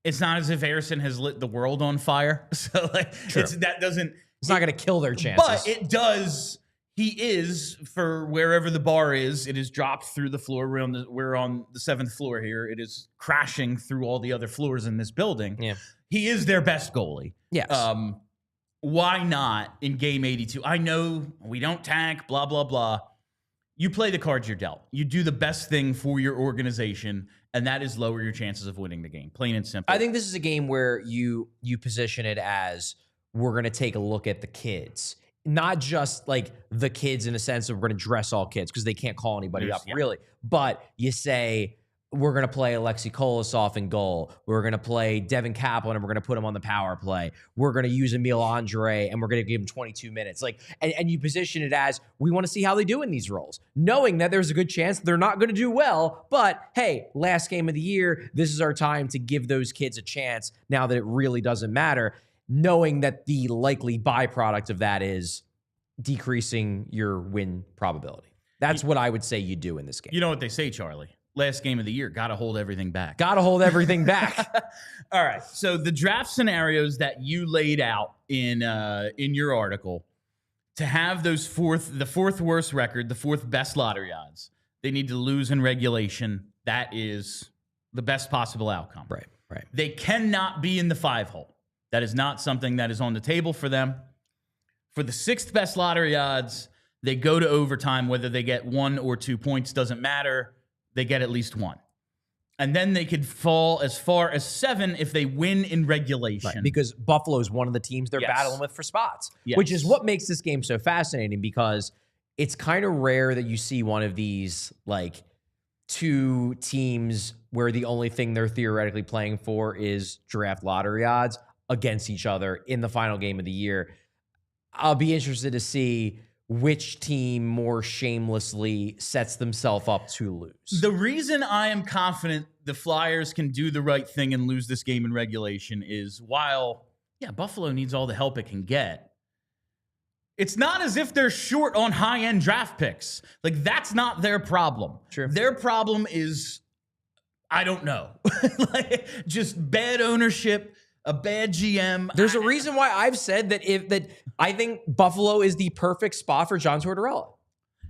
it's not as if Ersson has lit the world on fire, so like it's not going to kill their chances. But it does. He is, for wherever the bar is, it is dropped through the floor. We're on the 7th floor here. It is crashing through all the other floors in this building. Yeah. He is their best goalie. Yes. Why not in game 82? I know we don't tank, blah, blah, blah. You play the cards you're dealt. You do the best thing for your organization, and that is lower your chances of winning the game. Plain and simple. I think this is a game where you position it as, we're going to take a look at the kids. Not just like the kids in a sense of we're going to dress all kids because they can't call anybody up really. But you say, we're going to play Alexi Kolosov in goal. We're going to play Devin Kaplan and we're going to put him on the power play. We're going to use Emil Andre and we're going to give him 22 minutes. Like, and you position it as, we want to see how they do in these roles, knowing that there's a good chance they're not going to do well. But hey, last game of the year, this is our time to give those kids a chance now that it really doesn't matter. Knowing that the likely byproduct of that is decreasing your win probability. That's what I would say you do in this game. You know what they say, Charlie? Last game of the year, got to hold everything back. Got to hold everything back. All right. So the draft scenarios that you laid out in your article, to have the fourth worst record, the 4th best lottery odds, they need to lose in regulation. That is the best possible outcome. Right. They cannot be in the 5 hole. That is not something that is on the table for them. For the 6th best lottery odds, they go to overtime. Whether they get 1 or 2 points doesn't matter. They get at least 1. And then they could fall as far as 7 if they win in regulation. Right, because Buffalo is one of the teams they're battling with for spots, Yes. which is what makes this game so fascinating, because it's kind of rare that you see one of these, like, 2 teams where the only thing they're theoretically playing for is draft lottery odds. against each other in the final game of the year. I'll be interested to see which team more shamelessly sets themselves up to lose. The reason I am confident the Flyers can do the right thing and lose this game in regulation is while, Buffalo needs all the help it can get, it's not as if they're short on high-end draft picks. Like, that's not their problem. True. Their problem is, I don't know, like, just bad ownership, a bad GM. There's a reason why I've said that I think Buffalo is the perfect spot for John Tortorella.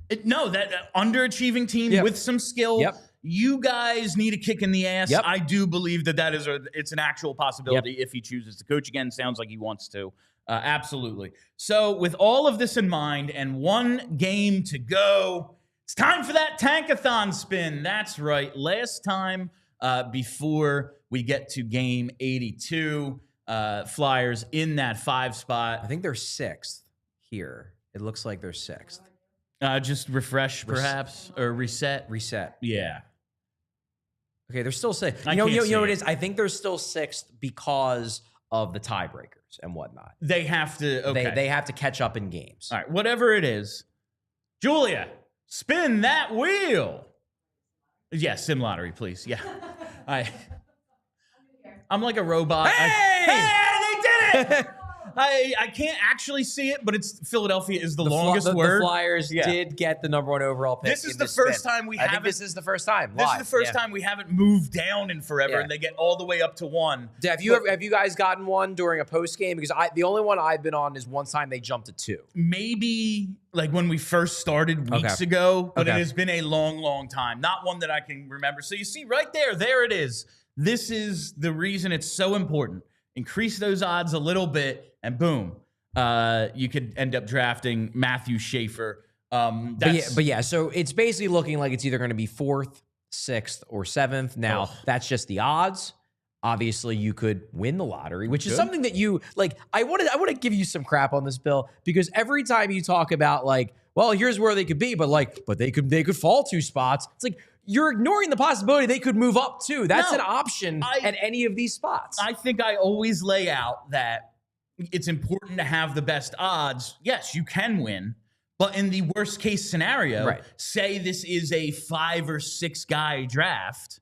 That underachieving team with some skill. Yep. You guys need a kick in the ass. Yep. I do believe that it's an actual possibility if he chooses to coach again. Sounds like he wants to. Absolutely. So with all of this in mind and one game to go, it's time for that Tankathon spin. That's right. Last time before we get to game 82, Flyers in that 5 spot. I think they're 6th here. It looks like they're 6th. Just refresh, perhaps, or reset. Reset. Yeah. Okay, they're still 6th. You know what it is? I think they're still 6th because of the tiebreakers and whatnot. They have to. Okay. They have to catch up in games. All right. Whatever it is, Julia, spin that wheel. Yeah, sim lottery, please. Yeah. I'm like a robot. Hey! They did it! I can't actually see it, but it's Philadelphia is the longest word. The Flyers did get the #1 overall pick. This is the first time we haven't. This is the first time. This is the first time we haven't moved down in forever, and they get all the way up to 1. Have you guys gotten one during a post game? Because the only one I've been on is one time they jumped to 2. Maybe like when we first started weeks ago, but it has been a long, long time. Not one that I can remember. So you see right there it is. This is the reason it's so important. Increase those odds a little bit, and boom, you could end up drafting Matthew Schaffer. So it's basically looking like it's either going to be 4th, 6th, or 7th. Now, that's just the odds. Obviously, you could win the lottery, which is something that you like. I want to give you some crap on this, Bill, because every time you talk about like, well, here's where they could be, but they could fall 2 spots. It's like, you're ignoring the possibility they could move up too. That's an option at any of these spots. I think I always lay out that it's important to have the best odds. Yes, you can win, but in the worst case scenario, say this is a 5 or 6 guy draft.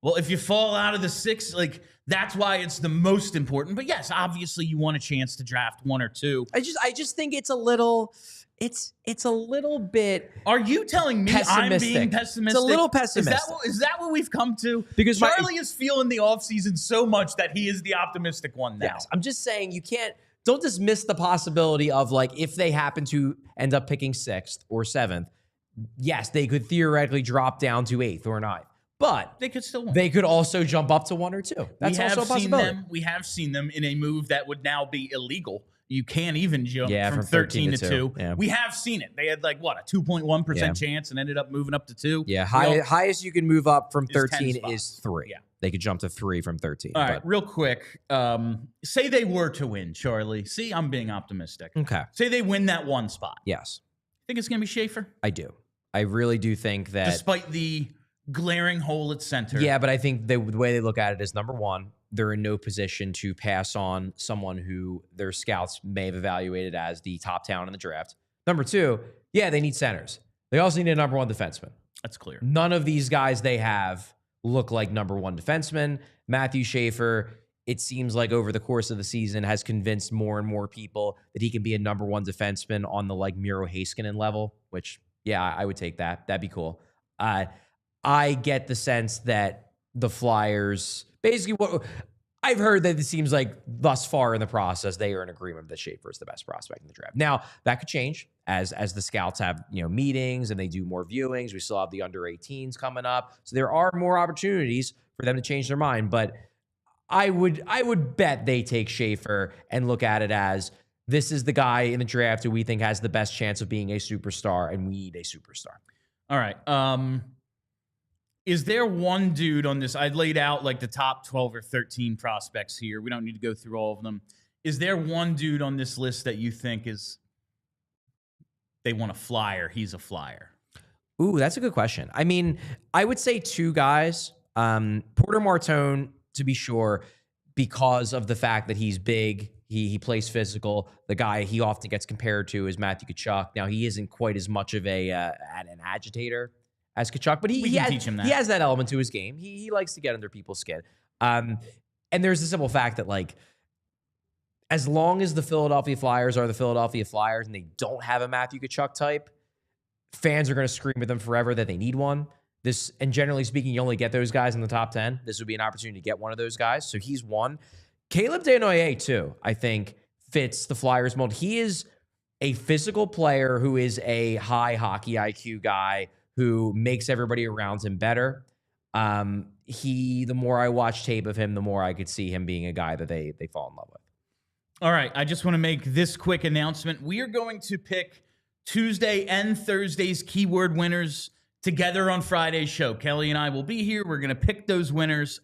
Well, if you fall out of the 6, like that's why it's the most important. But yes, obviously you want a chance to draft 1 or 2. I just think it's a little. It's a little bit. Are you telling me I'm being pessimistic? It's a little pessimistic. Is that what we've come to? Because Charlie is feeling the offseason so much that he is the optimistic one now. Yes, I'm just saying don't dismiss the possibility of like if they happen to end up picking 6th or 7th, yes, they could theoretically drop down to 8th or 9th. But they could still win. They could also jump up to 1 or 2. That's also a possibility. We have seen them in a move that would now be illegal. You can't even jump from 13 to 2. Yeah. We have seen it. They had like, what, a 2.1% chance and ended up moving up to 2. Yeah, highest you can move up from 13 is 3. Yeah. They could jump to 3 from 13. All right, real quick. Say they were to win, Charlie. See, I'm being optimistic. Okay. Say they win that 1 spot. Yes. Think it's going to be Schaffer? I do. I really do think that. Despite the glaring hole at center. Yeah, but I think the way they look at it is, number one, they're in no position to pass on someone who their scouts may have evaluated as the top talent in the draft. Number 2, they need centers. They also need a number 1 defenseman. That's clear. None of these guys they have look like number 1 defensemen. Matthew Schaffer, it seems like over the course of the season, has convinced more and more people that he can be a number 1 defenseman on the like Miro Heiskanen level, which, I would take that. That'd be cool. I get the sense that the Flyers, basically what I've heard, that it seems like thus far in the process, they are in agreement that Schaffer is the best prospect in the draft. Now, that could change as the scouts have, meetings and they do more viewings. We still have the under 18s coming up. So there are more opportunities for them to change their mind. But I would bet they take Schaffer and look at it as, this is the guy in the draft who we think has the best chance of being a superstar, and we need a superstar. All right. Is there one dude on this? I laid out like the top 12 or 13 prospects here. We don't need to go through all of them. Is there one dude on this list that you think they want a flyer? He's a flyer. Ooh, that's a good question. I mean, I would say 2 guys. Porter Martone, to be sure. because of the fact that he's big. He plays physical. The guy he often gets compared to is Matthew Tkachuk. Now, he isn't quite as much of an agitator as Tkachuk, but he has that element to his game. He likes to get under people's skin. And there's the simple fact that, like, as long as the Philadelphia Flyers are the Philadelphia Flyers and they don't have a Matthew Tkachuk type, fans are going to scream at them forever that they need one. And generally speaking, you only get those guys in the top 10. This would be an opportunity to get one of those guys. So he's one. Caleb Desnoyers, too, I think, fits the Flyers mold. He is a physical player who is a high hockey IQ guy who makes everybody around him better. The more I watch tape of him, the more I could see him being a guy that they fall in love with. All right, I just want to make this quick announcement. We are going to pick Tuesday and Thursday's keyword winners together on Friday's show. Kelly and I will be here. We're going to pick those winners.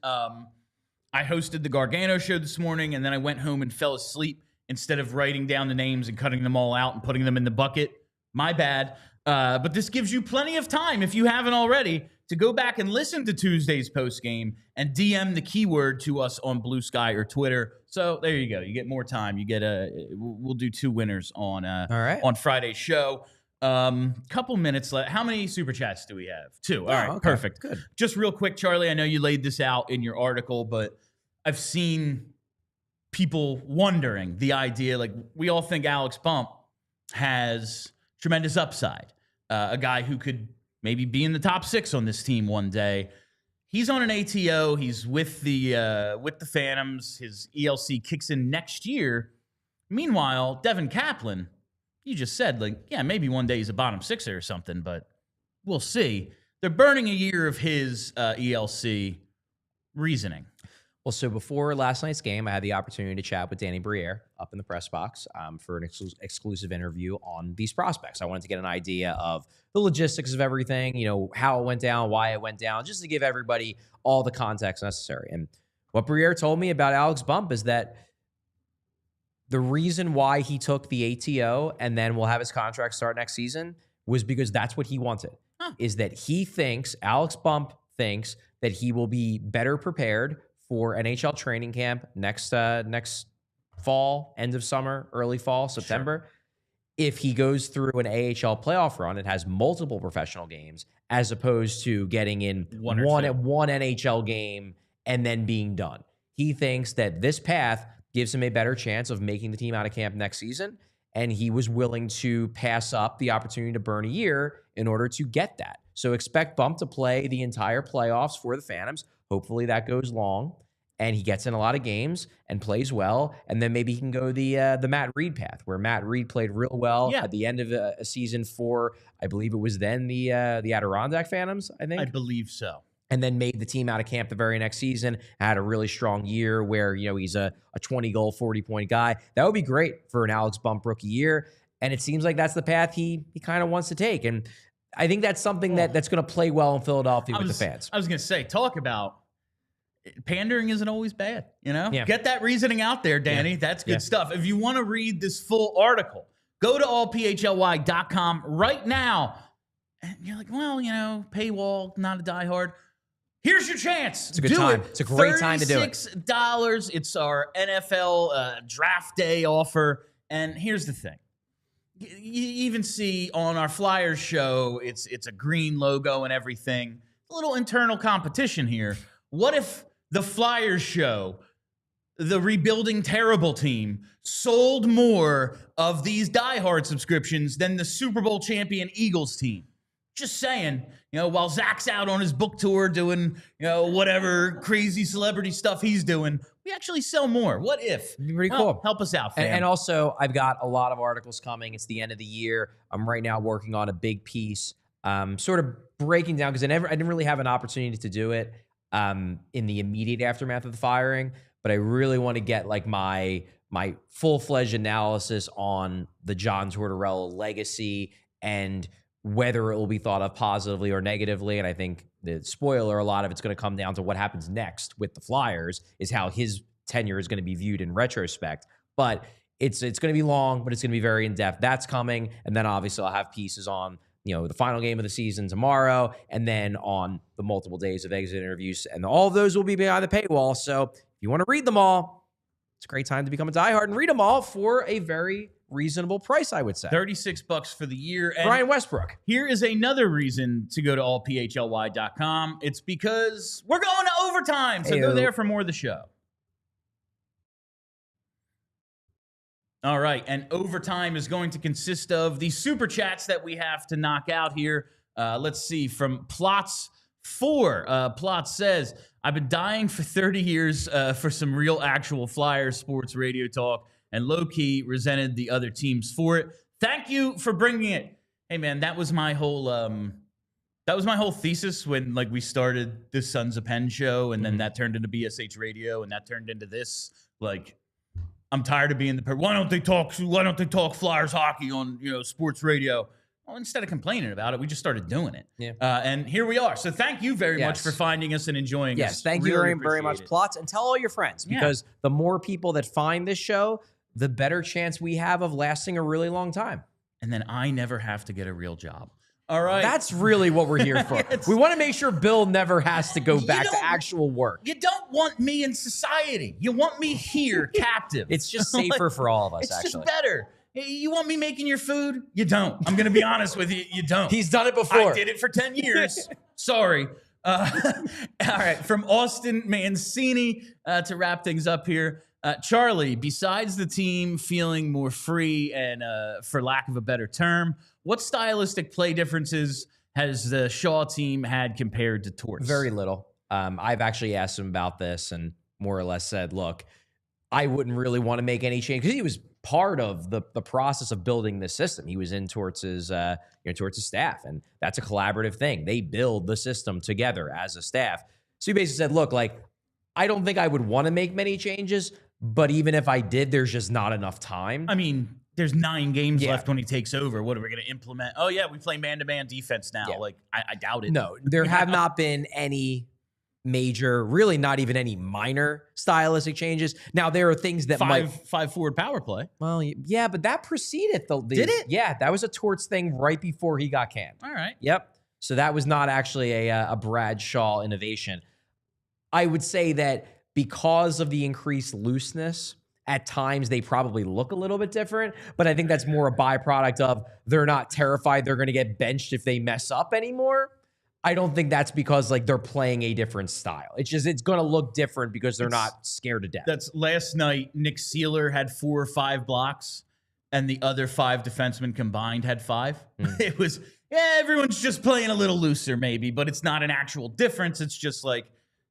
I hosted the Gargano show this morning, and then I went home and fell asleep instead of writing down the names and cutting them all out and putting them in the bucket. My bad. But this gives you plenty of time, if you haven't already, to go back and listen to Tuesday's postgame and DM the keyword to us on Blue Sky or Twitter. So there you go. You get more time. You get we'll do 2 winners on Friday's show. Couple minutes left. How many super chats do we have? 2. All right, okay. Perfect. Good. Just real quick, Charlie, I know you laid this out in your article, but I've seen people wondering the idea, like, we all think Alex Bump has tremendous upside. A guy who could maybe be in the top 6 on this team one day. He's on an ATO. He's with the Phantoms. His ELC kicks in next year. Meanwhile, Devin Kaplan, you just said, like, yeah, maybe one day he's a bottom 6er or something, but we'll see. They're burning a year of his ELC reasoning. Well, so before last night's game, I had the opportunity to chat with Danny Briere up in the press box for an exclusive interview on these prospects. I wanted to get an idea of the logistics of everything, how it went down, why it went down, just to give everybody all the context necessary. And what Briere told me about Alex Bump is that the reason why he took the ATO and then will have his contract start next season was because that's what he wanted, is that Alex Bump thinks that he will be better prepared for NHL training camp next fall, end of summer, early fall, September. Sure. If he goes through an AHL playoff run and has multiple professional games, as opposed to getting in one NHL game and then being done. He thinks that this path gives him a better chance of making the team out of camp next season, and he was willing to pass up the opportunity to burn a year in order to get that. So expect Bump to play the entire playoffs for the Phantoms. Hopefully that goes long, and he gets in a lot of games and plays well, and then maybe he can go the Matt Reed path, where Matt Reed played real well at the end of a season for, I believe it was then the Adirondack Phantoms, I think. I believe so. And then made the team out of camp the very next season, had a really strong year where, he's a 20-goal, 40-point guy. That would be great for an Alex Bump rookie year, and it seems like that's the path he kind of wants to take. And I think that's something that's going to play well in Philadelphia with the fans. I was going to say, talk about pandering isn't always bad, Yeah. Get that reasoning out there, Danny. Yeah. That's good stuff. If you want to read this full article, go to allphly.com right now. And you're like, well, paywall, not a diehard. Here's your chance. It's a good time. It's a great time to do it. $36. It's our NFL draft day offer. And here's the thing. You even see on our Flyers show, it's a green logo and everything. A little internal competition here. What if the Flyers show, the rebuilding terrible team, sold more of these diehard subscriptions than the Super Bowl champion Eagles team? Just saying, while Zach's out on his book tour doing, whatever crazy celebrity stuff he's doing, we actually sell more. What if? It'd be pretty cool. Help us out, fam. And also, I've got a lot of articles coming. It's the end of the year. I'm right now working on a big piece, sort of breaking down, because I didn't really have an opportunity to do it in the immediate aftermath of the firing, but I really want to get like my full-fledged analysis on the John Tortorella legacy and whether it will be thought of positively or negatively. And I think the spoiler, a lot of it's going to come down to what happens next with the Flyers, is how his tenure is going to be viewed in retrospect. But it's going to be long, but it's going to be very in-depth. That's coming. And then obviously I'll have pieces on, the final game of the season tomorrow, and then on the multiple days of exit interviews. And all of those will be behind the paywall. So if you want to read them all, it's a great time to become a diehard and read them all for a very reasonable price, I would say. $36 for the year. And Brian Westbrook. here is another reason to go to allphly.com. It's because we're going to overtime. So go there for more of the show. All right. And overtime is going to consist of the super chats that we have to knock out here. Let's see. From Plots 4. Plots says, I've been dying for 30 years for some real actual Flyers sports radio talk, and low-key resented the other teams for it. Thank you for bringing it. Hey, man, that was my whole thesis when we started this Sons of Penn show, and then that turned into BSH Radio, and that turned into this. I'm tired of being the why don't they talk Flyers hockey on sports radio? Well, instead of complaining about it, we just started doing it. Yeah. And here we are. So thank you very much for finding us and enjoying us. Yes, thank you very much, Plots. And tell all your friends, because the more people that find this show, the better chance we have of lasting a really long time. And then I never have to get a real job. All right. That's really what we're here for. We want to make sure Bill never has to go back to actual work. You don't want me in society. You want me here, captive. It's just safer for all of us, It's just better. You want me making your food? You don't. I'm going to be honest with you. You don't. He's done it before. I did it for 10 years. Sorry. All right. From Austin Mancini to wrap things up here. Charlie, besides the team feeling more free and, for lack of a better term, what stylistic play differences has the Shaw team had compared to Torts? Very little. I've actually asked him about this and more or less said, look, I wouldn't really want to make any change because he was part of the process of building this system. He was in Torts's staff, and that's a collaborative thing. They build the system together as a staff. So he basically said, look, I don't think I would want to make many changes, but even if I did, there's just not enough time. I mean, there's 9 games left when he takes over. What are we going to implement? Oh, yeah, we play man-to-man defense now. Yeah. I doubt it. No, there have not been any major, really not even any minor stylistic changes. Now, there are things that five forward power play. Well, yeah, but that preceded Did it? Yeah, that was a Torts thing right before he got canned. All right. Yep. So that was not actually a Brad Shaw innovation. I would say that because of the increased looseness, at times they probably look a little bit different, but I think that's more a byproduct of they're not terrified they're going to get benched if they mess up anymore. I don't think that's because they're playing a different style. It's just it's going to look different because they're not scared to death. That's last night. Nick Seeler had 4 or 5 blocks, and the other 5 defensemen combined had 5. It was everyone's just playing a little looser, maybe, but it's not an actual difference. It's just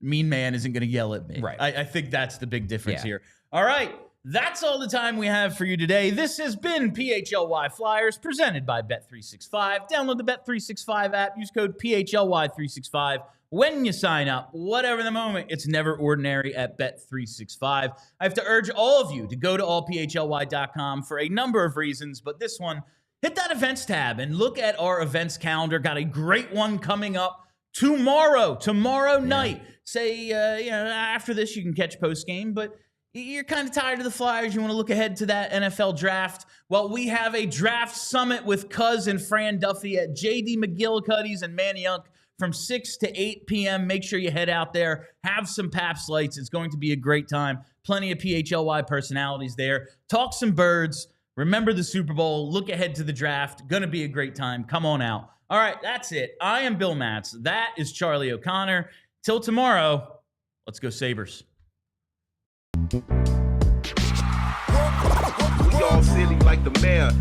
Mean Man isn't going to yell at me. Right. I think that's the big difference here. All right. That's all the time we have for you today. This has been PHLY Flyers presented by Bet365. Download the Bet365 app. Use code PHLY365 when you sign up. Whatever the moment, it's never ordinary at Bet365. I have to urge all of you to go to allphly.com for a number of reasons, but this one, hit that events tab and look at our events calendar. Got a great one coming up tomorrow night. Say, after this, you can catch post-game, but you're kind of tired of the Flyers. You want to look ahead to that NFL draft. Well, we have a draft summit with Cuz and Fran Duffy at J.D. McGillicuddy's and Manayunk from 6 to 8 p.m. Make sure you head out there. Have some Pabst Lights. It's going to be a great time. Plenty of PHLY personalities there. Talk some birds. Remember the Super Bowl. Look ahead to the draft. Going to be a great time. Come on out. All right, that's it. I am Bill Matz. That is Charlie O'Connor. Till tomorrow, let's go Sabres. We all silly like the mayor.